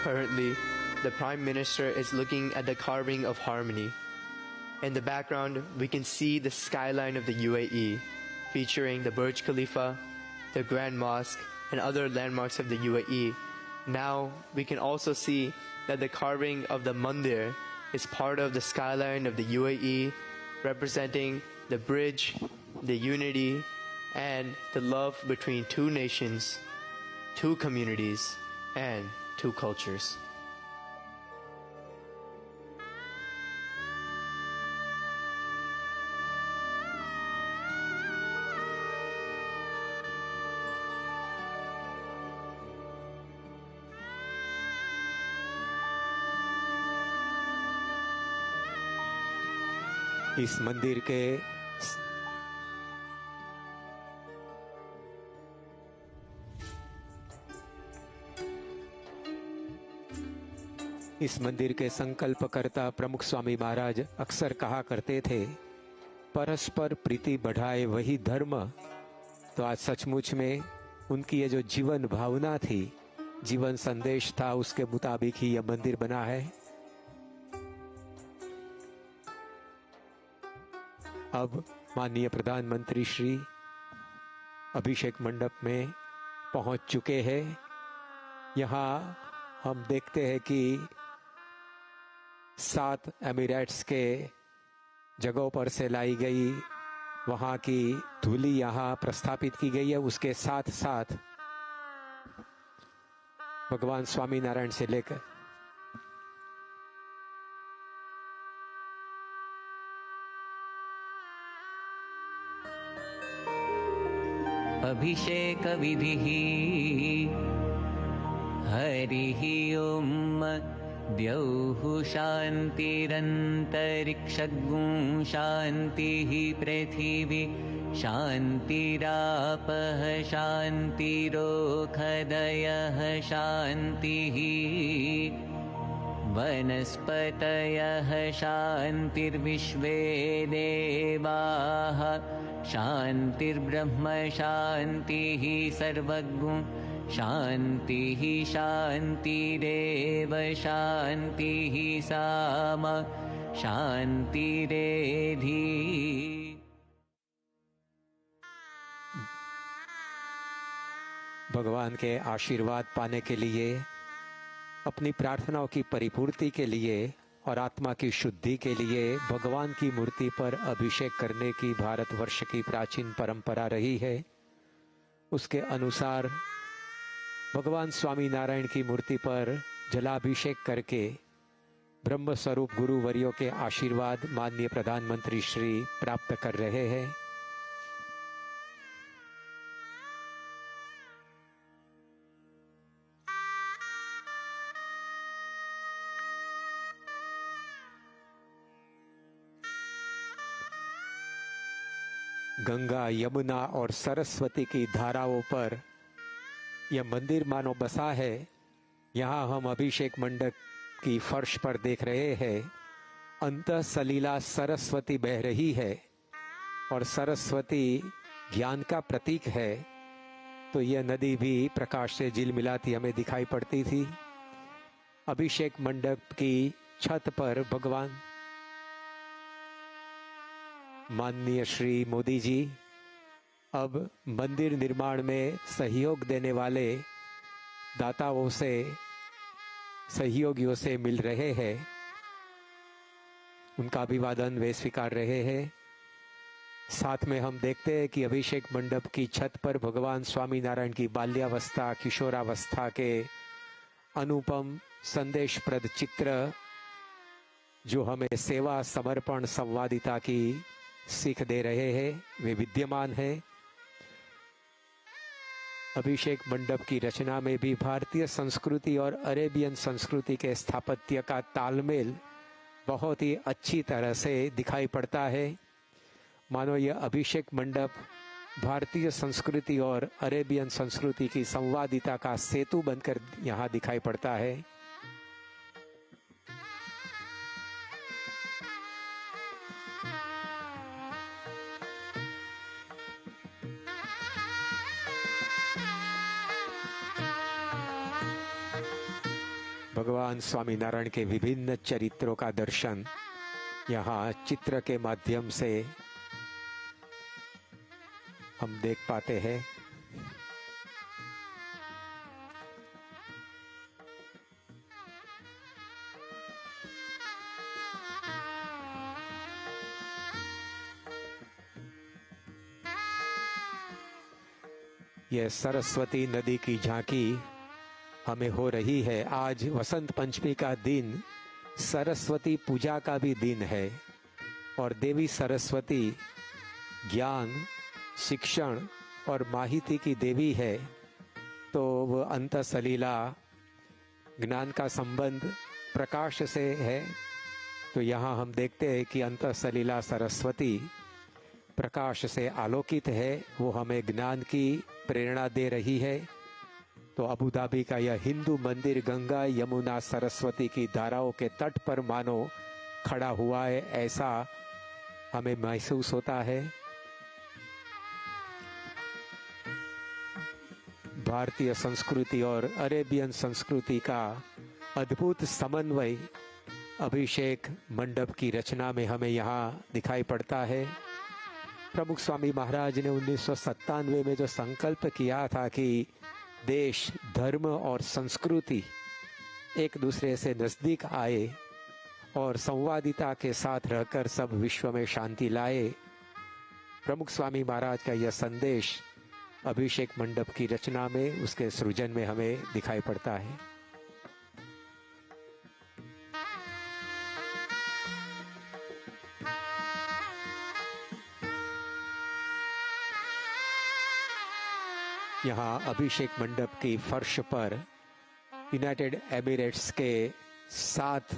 Currently, the Prime Minister is looking at the carving of harmony. In the background, we can see the skyline of the UAE, featuring the Burj Khalifa, the Grand Mosque, and other landmarks of the UAE. Now, we can also see that the carving of the Mandir is part of the skyline of the UAE, representing the bridge, the unity, and the love between two nations, two communities, and two cultures. इस मंदिर के संकल्पकर्ता प्रमुख स्वामी महाराज अक्सर कहा करते थे, परस्पर प्रीति बढ़ाए वही धर्म। तो आज सचमुच में उनकी ये जो जीवन भावना थी, जीवन संदेश था, उसके मुताबिक ही यह मंदिर बना है। अब माननीय प्रधानमंत्री श्री अभिषेक मंडप में पहुंच चुके हैं। यहाँ हम देखते हैं कि 7 एमिरेट्स के जगहों पर से लाई गई वहाँ की धूली यहाँ प्रस्थापित की गई है। उसके साथ साथ भगवान स्वामीनारायण से लेकर अभिषेक विधिः हरिः ओम द्यौः शान्तिरन्तरिक्षगुं शान्तिः पृथिवी शान्तिरापः शान्तिरोषधयः शान्तिः वनस्पतयः शान्तिर्विश्वे देवाः शान्तिर्ब्रह्म शान्तिः सर्वगुं शान्तिः शान्तिरेव शान्तिः सामा शान्तिरेधि। भगवान के आशीर्वाद पाने के लिए, अपनी प्रार्थनाओं की परिपूर्ति के लिए और आत्मा की शुद्धि के लिए भगवान की मूर्ति पर अभिषेक करने की भारतवर्ष की प्राचीन परंपरा रही है। उसके अनुसार भगवान स्वामी नारायण की मूर्ति पर जलाभिषेक करके ब्रह्म स्वरूप गुरुवर्यों के आशीर्वाद माननीय प्रधानमंत्री श्री प्राप्त कर रहे हैं। गंगा, यमुना और सरस्वती की धाराओं पर यह मंदिर मानो बसा है। यहाँ हम अभिषेक मंडप की फर्श पर देख रहे हैं, अंतः सलीला सरस्वती बह रही है और सरस्वती ज्ञान का प्रतीक है। तो यह नदी भी प्रकाश से झिलमिलाती हमें दिखाई पड़ती थी। अभिषेक मंडप की छत पर भगवान माननीय श्री मोदी जी अब मंदिर निर्माण में सहयोग देने वाले दाताओं से, सहयोगियों से मिल रहे हैं। उनका अभिवादन वे स्वीकार रहे हैं। साथ में हम देखते हैं कि अभिषेक मंडप की छत पर भगवान स्वामीनारायण की बाल्यावस्था, किशोरावस्था के अनुपम संदेशप्रद चित्र, जो हमें सेवा, समर्पण, संवादिता की सीख दे रहे हैं, वे विद्यमान हैं। अभिषेक मंडप की रचना में भी भारतीय संस्कृति और अरेबियन संस्कृति के स्थापत्य का तालमेल बहुत ही अच्छी तरह से दिखाई पड़ता है। मानो यह अभिषेक मंडप भारतीय संस्कृति और अरेबियन संस्कृति की संवादिता का सेतु बनकर यहाँ दिखाई पड़ता है। भगवान स्वामीनारायण के विभिन्न चरित्रों का दर्शन यहाँ चित्र के माध्यम से हम देख पाते हैं। यह सरस्वती नदी की झांकी हमें हो रही है। आज वसंत पंचमी का दिन सरस्वती पूजा का भी दिन है और देवी सरस्वती ज्ञान, शिक्षण और माहिती की देवी है, तो वह अंतःसलीला ज्ञान का संबंध प्रकाश से है। तो यहाँ हम देखते हैं कि अंतःसलीला सरस्वती प्रकाश से आलोकित है, वो हमें ज्ञान की प्रेरणा दे रही है। तो अबू धाबी का यह हिंदू मंदिर गंगा यमुना सरस्वती की धाराओं के तट पर मानो खड़ा हुआ है, ऐसा हमें महसूस होता है। भारतीय संस्कृति और अरेबियन संस्कृति का अद्भुत समन्वय अभिषेक मंडप की रचना में हमें यहाँ दिखाई पड़ता है। प्रमुख स्वामी महाराज ने 1997 में जो संकल्प किया था कि देश, धर्म और संस्कृति एक दूसरे से नजदीक आए और संवादिता के साथ रहकर सब विश्व में शांति लाए, प्रमुख स्वामी महाराज का यह संदेश अभिषेक मंडप की रचना में, उसके सृजन में हमें दिखाई पड़ता है। यहाँ अभिषेक मंडप की फर्श पर यूनाइटेड एमिरेट्स के साथ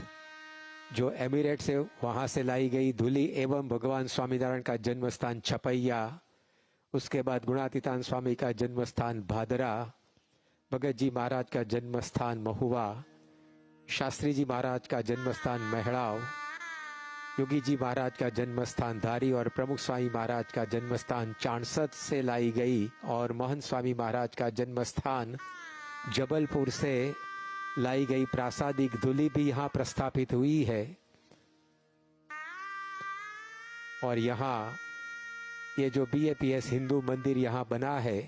जो एमिरेट्स है वहाँ से लाई गई धूली एवं भगवान स्वामीनारायण का जन्म स्थान छपैया, उसके बाद गुणातीतान स्वामी का जन्म स्थान भादरा, भगत जी महाराज का जन्म स्थान महुआ, शास्त्री जी महाराज का जन्म स्थान महड़ाव, योगी जी महाराज का जन्म स्थान धारी और प्रमुख स्वामी महाराज का जन्म स्थान चाणसद से लाई गई और महंत स्वामी महाराज का जन्म स्थान जबलपुर से लाई गई प्रासादिक धूली भी यहाँ प्रस्थापित हुई है। और यहाँ ये जो BAPS हिंदू मंदिर यहाँ बना है,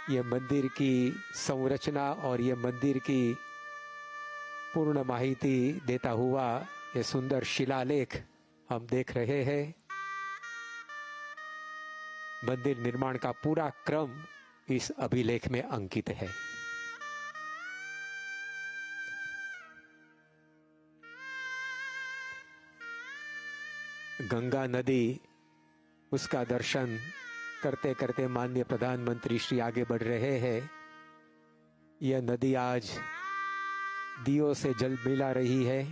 ये मंदिर की संरचना और ये मंदिर की पूर्ण माहिती देता हुआ ये सुंदर शिलालेख हम देख रहे हैं। मंदिर निर्माण का पूरा क्रम इस अभिलेख में अंकित है। गंगा नदी, उसका दर्शन करते करते माननीय प्रधानमंत्री श्री आगे बढ़ रहे हैं। यह नदी आज दियों से जल मिला रही है।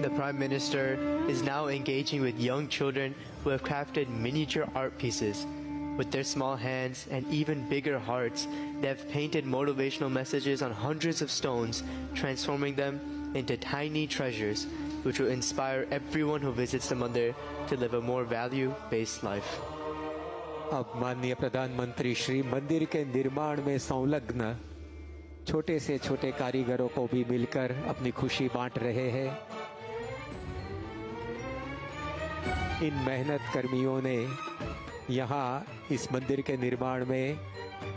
The Prime Minister is now engaging with young children who have crafted miniature art pieces. With their small hands and even bigger hearts, they have painted motivational messages on hundreds of stones, transforming them into tiny treasures, which will inspire everyone who visits the mandir to live a more value-based life. अब माननीय प्रधानमंत्री श्री मंदिर के निर्माण में संलग्न छोटे से छोटे कारीगरों को भी मिलकर अपनी खुशी बांट रहे हैं। इन मेहनत कर्मियों ने यहाँ इस मंदिर के निर्माण में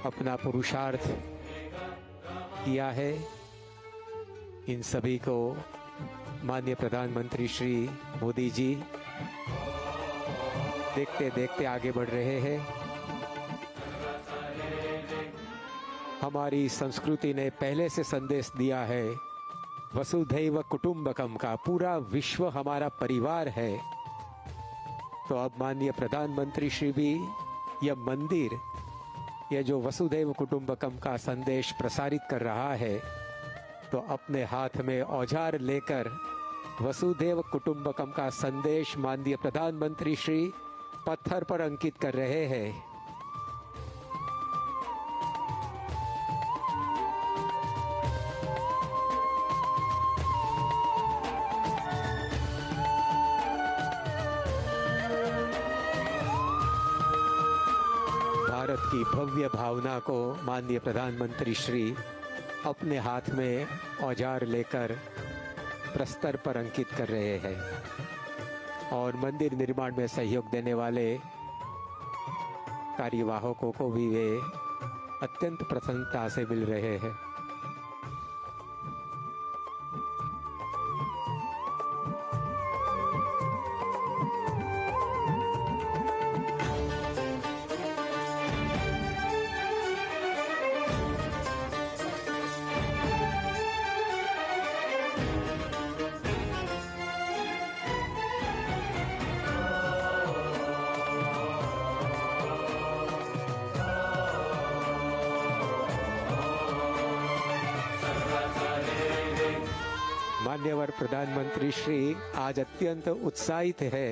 अपना पुरुषार्थ किया है। इन सभी को माननीय प्रधानमंत्री श्री मोदी जी देखते देखते आगे बढ़ रहे हैं। हमारी संस्कृति ने पहले से संदेश दिया है वसुधैव कुटुंबकम का, पूरा विश्व हमारा परिवार है। तो अब माननीय प्रधानमंत्री श्री भी यह मंदिर, यह जो वसुधैव कुटुंबकम का संदेश प्रसारित कर रहा है, तो अपने हाथ में औजार लेकर वसुधैव कुटुंबकम का संदेश माननीय प्रधानमंत्री श्री पत्थर पर अंकित कर रहे हैं। की भव्य भावना को माननीय प्रधानमंत्री श्री अपने हाथ में औजार लेकर प्रस्तर पर अंकित कर रहे हैं और मंदिर निर्माण में सहयोग देने वाले कार्यवाहकों को भी वे अत्यंत प्रसन्नता से मिल रहे हैं। मान्यवर प्रधानमंत्री श्री आज अत्यंत उत्साहित है।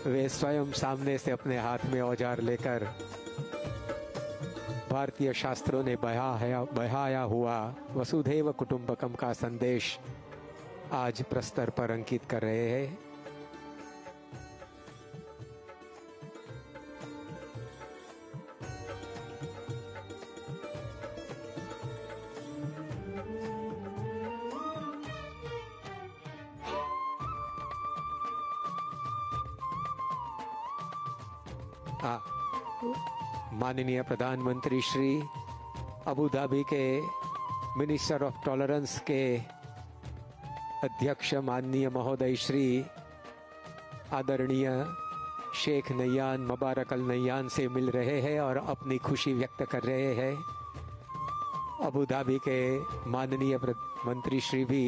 वे स्वयं सामने से अपने हाथ में औजार लेकर भारतीय शास्त्रों ने बहाया हुआ वसुधैव कुटुंबकम का संदेश आज प्रस्तर पर अंकित कर रहे हैं। माननीय प्रधानमंत्री श्री अबू धाबी के मिनिस्टर ऑफ टॉलरेंस के अध्यक्ष माननीय महोदय श्री आदरणीय शेख नैयान मुबारक अल नैयान से मिल रहे हैं और अपनी खुशी व्यक्त कर रहे हैं। अबू धाबी के माननीय मंत्री श्री भी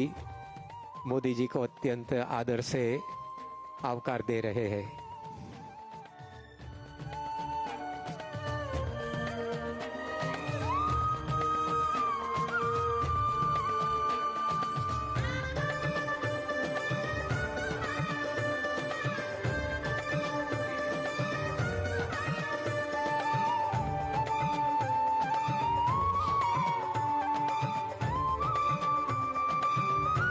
मोदी जी को अत्यंत आदर से आवकार दे रहे हैं।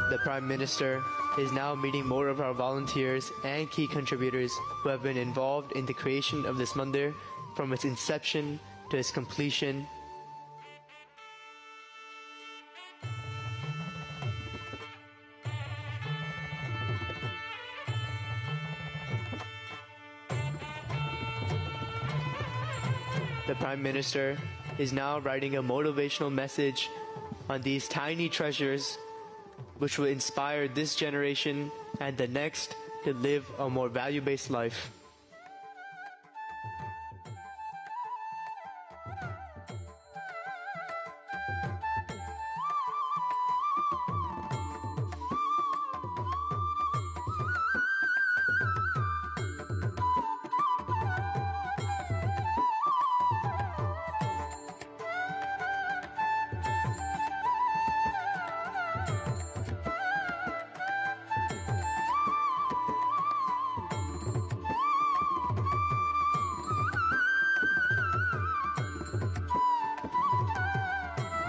The Prime Minister is now meeting more of our volunteers and key contributors who have been involved in the creation of this mandir from its inception to its completion. The Prime Minister is now writing a motivational message on these tiny treasures which will inspire this generation and the next to live a more value-based life.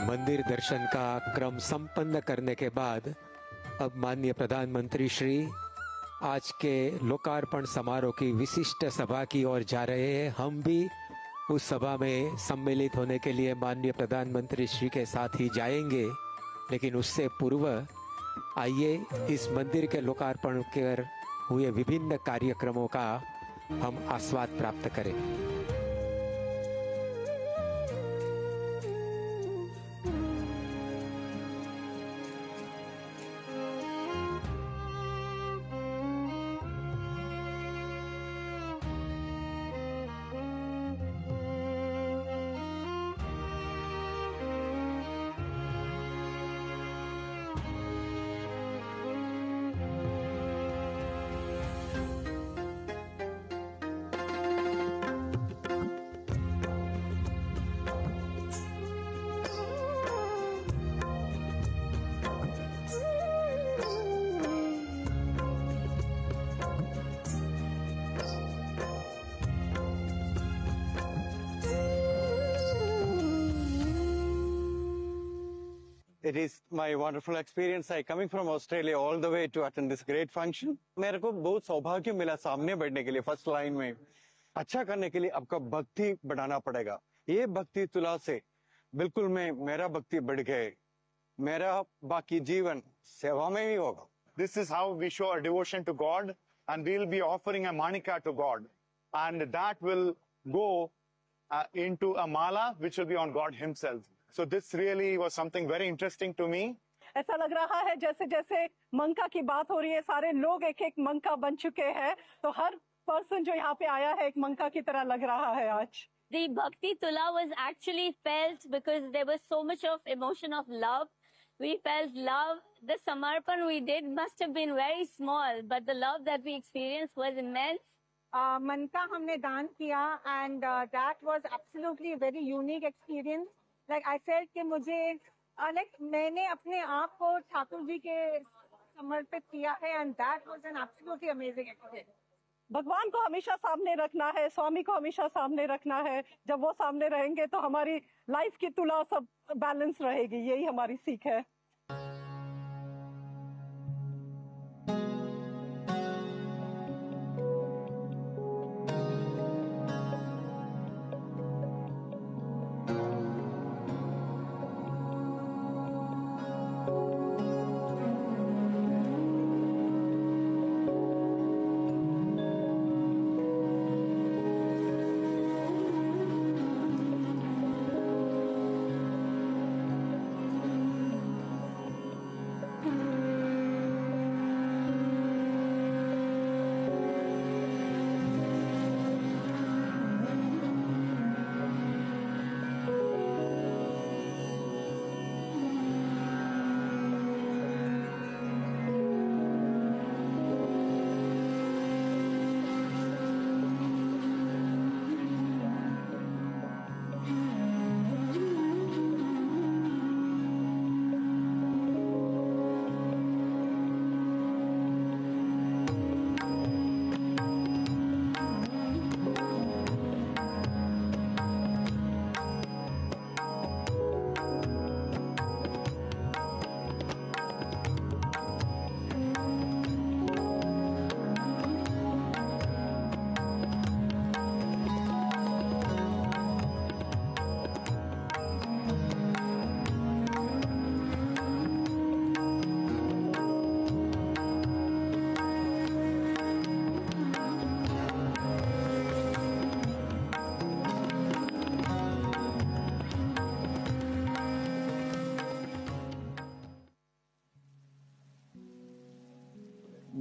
मंदिर दर्शन का क्रम संपन्न करने के बाद अब माननीय प्रधानमंत्री श्री आज के लोकार्पण समारोह की विशिष्ट सभा की ओर जा रहे हैं। हम भी उस सभा में सम्मिलित होने के लिए माननीय प्रधानमंत्री श्री के साथ ही जाएंगे, लेकिन उससे पूर्व आइए इस मंदिर के लोकार्पण कर हुए विभिन्न कार्यक्रमों का हम आस्वाद प्राप्त करें। It is my wonderful experience. I coming from Australia all the way to attend this great function. मेरे को बहुत सौभाग्य मिला सामने बैठने के लिए फर्स्ट लाइन में। अच्छा करने के लिए आपका भक्ति बढ़ाना पड़ेगा। ये भक्ति तुला से बिल्कुल मेरा भक्ति बढ़ गए, मेरा बाकी जीवन सेवा में ही होगा. This is how we show our devotion to God, and we will be offering a manika to God, and that will go into a mala which will be on God himself. So this really was something very interesting to me. ऐसा लग रहा है जैसे जैसे मंका की बात हो रही है, सारे लोग एक एक मंका बन चुके हैं, तो हर पर्सन जो यहाँ पे आया है एक मंका की तरह लग रहा है आज. The Bhakti Tula was actually felt because there was so much of emotion of love. We felt love. The Samarpan we did must have been very small, but the love that we experienced was immense. मन का हमने दान किया, and that was absolutely a very unique experience. Like I felt कि मुझे like मैंने अपने आप को ठाकुर जी के समर्पित किया है, and that was an absolutely amazing experience. भगवान को हमेशा सामने रखना है, स्वामी को हमेशा सामने रखना है. जब वो सामने रहेंगे तो हमारी लाइफ की तुला सब बैलेंस रहेगी. यही हमारी सीख है.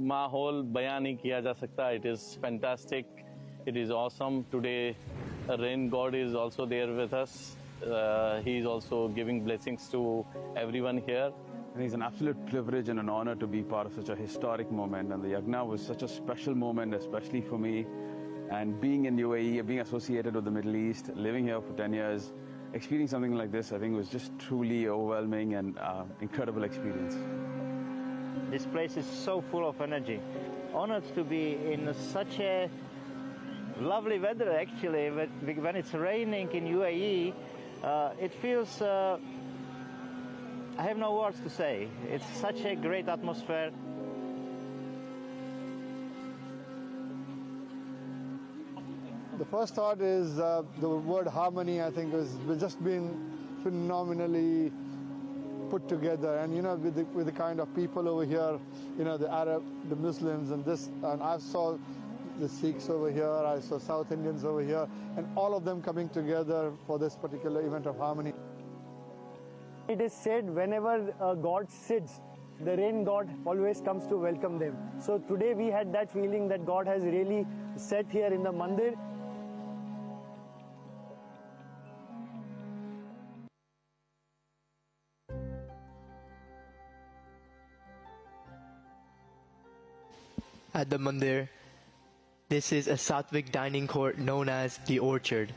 माहौल बयान नहीं किया जा सकता. It is fantastic. It is awesome. Today, Rain God is also there with us. He is also giving blessings to everyone here. And it's an absolute privilege and an honor to be part of such a historic moment. And the Yagna was such a special moment, especially for me. And being in UAE, being associated with the Middle East, living here for 10 years, experiencing something like this, I think was just truly overwhelming and incredible experience. This place is so full of energy. Honored to be in such a lovely weather, actually. When it's raining in UAE, it feels, I have no words to say. It's such a great atmosphere. The first thought is the word harmony, I think, has just been phenomenally put together, and with the kind of people over here, the Arab, the Muslims, and I saw the Sikhs over here, I saw South Indians over here, and all of them coming together for this particular event of harmony. It is said whenever God sits, the rain God always comes to welcome them. So today we had that feeling that God has really sat here in the mandir. At the mandir, this is a Sattvic dining court known as the Orchard.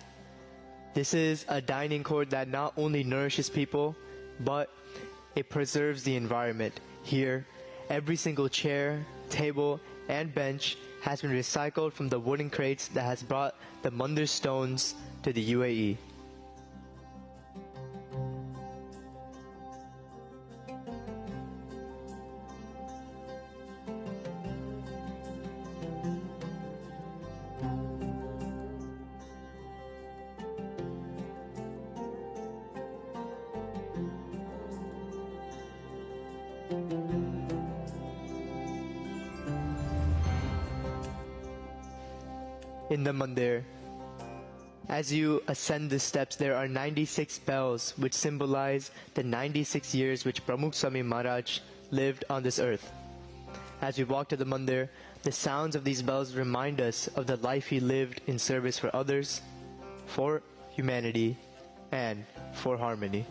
This is a dining court that not only nourishes people, but it preserves the environment. Here, every single chair, table, and bench has been recycled from the wooden crates that has brought the mandir stones to the UAE. in the mandir. As you ascend the steps, there are 96 bells which symbolize the 96 years which Pramukh Swami Maharaj lived on this earth. As we walk to the mandir, the sounds of these bells remind us of the life he lived in service for others, for humanity, and for harmony.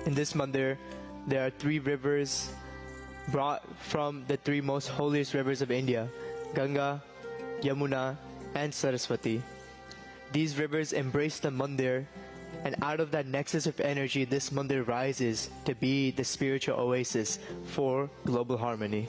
In this mandir, there are 3 rivers brought from the 3 most holiest rivers of India, Ganga, Yamuna, and Saraswati. These rivers embrace the mandir, and out of that nexus of energy, this mandir rises to be the spiritual oasis for global harmony.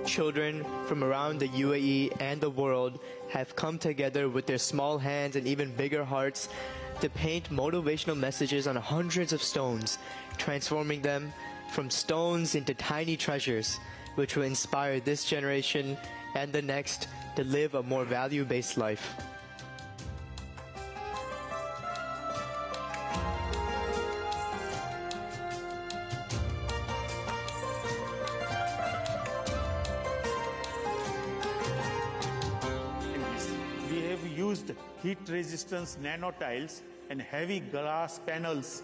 Children from around the UAE and the world have come together with their small hands and even bigger hearts to paint motivational messages on hundreds of stones, transforming them from stones into tiny treasures, which will inspire this generation and the next to live a more value-based life. Heat resistance nanotiles and heavy glass panels,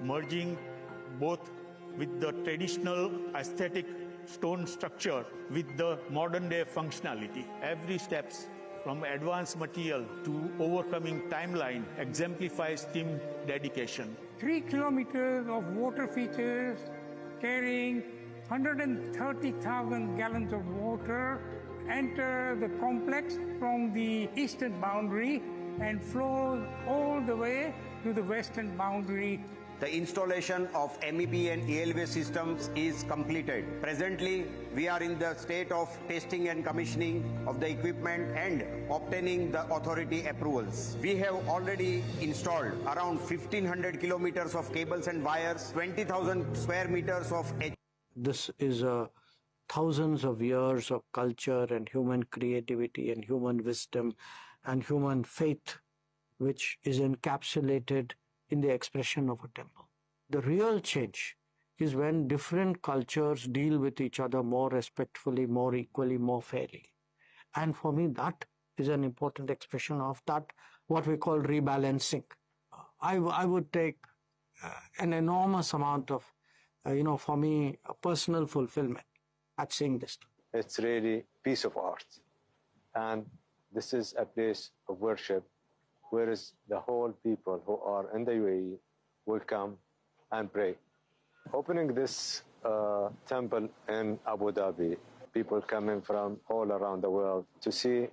merging both with the traditional aesthetic stone structure with the modern day functionality. Every steps from advanced material to overcoming timeline exemplifies team dedication. 3 kilometers of water features carrying 130,000 gallons of water enter the complex from the eastern boundary and flows all the way to the western boundary. The installation of MEP and ELV systems is completed. Presently, we are in the state of testing and commissioning of the equipment and obtaining the authority approvals. We have already installed around 1,500 kilometers of cables and wires, 20,000 square meters of... This is thousands of years of culture and human creativity and human wisdom and human faith, which is encapsulated in the expression of a temple. The real change is when different cultures deal with each other more respectfully, more equally, more fairly. And for me, that is an important expression of that, what we call rebalancing. I would take an enormous amount of, for me, a personal fulfillment at seeing this. It's really piece of art. And this is a place of worship, whereas the whole people who are in the UAE will come and pray. Opening this temple in Abu Dhabi, people coming from all around the world to see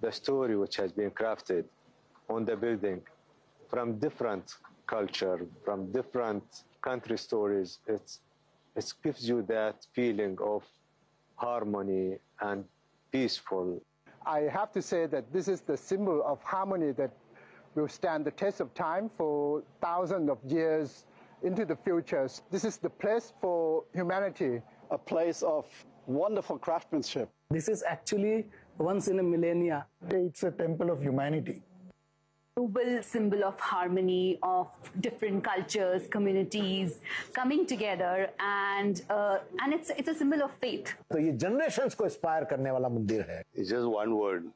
the story which has been crafted on the building from different culture, from different country stories. It gives you that feeling of harmony and peaceful. I have to say that this is the symbol of harmony that will stand the test of time for thousands of years into the future. This is the place for humanity. A place of wonderful craftsmanship. This is actually once in a millennia. It's a temple of humanity. Global symbol of harmony, of different cultures, communities coming together, and it's a symbol of faith. तो ये generations को inspire करने वाला मंदिर है. It's just one word.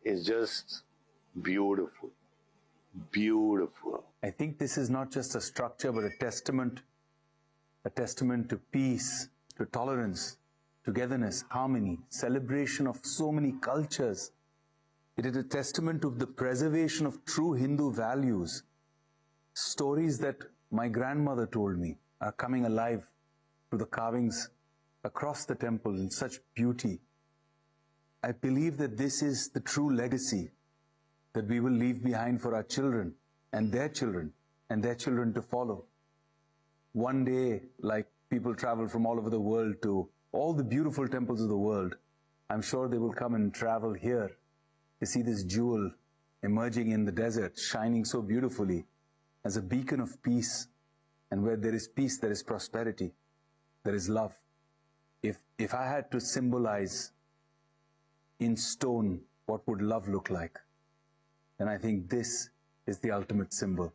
It's just beautiful. Beautiful. I think this is not just a structure, but a testament to peace, to tolerance, togetherness, harmony, celebration of so many cultures. It is a testament of the preservation of true Hindu values. Stories that my grandmother told me are coming alive through the carvings across the temple in such beauty. I believe that this is the true legacy that we will leave behind for our children and their children to follow. One day, like people travel from all over the world to all the beautiful temples of the world, I'm sure they will come and travel here to see this jewel emerging in the desert, shining so beautifully as a beacon of peace. And where there is peace, there is prosperity, there is love. If I had to symbolize in stone what would love look like, then I think this is the ultimate symbol.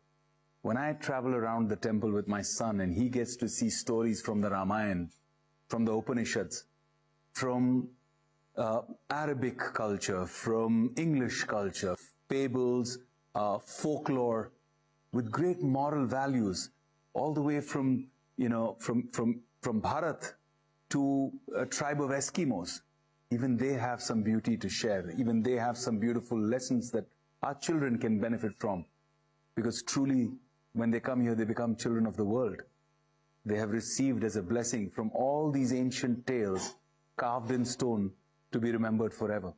When I travel around the temple with my son and he gets to see stories from the Ramayana, from the Upanishads, from Arabic culture, from English culture, fables, folklore, with great moral values, all the way from Bharat to a tribe of Eskimos. Even they have some beauty to share. Even they have some beautiful lessons that our children can benefit from. Because truly, when they come here, they become children of the world. They have received as a blessing from all these ancient tales carved in stone to be remembered forever.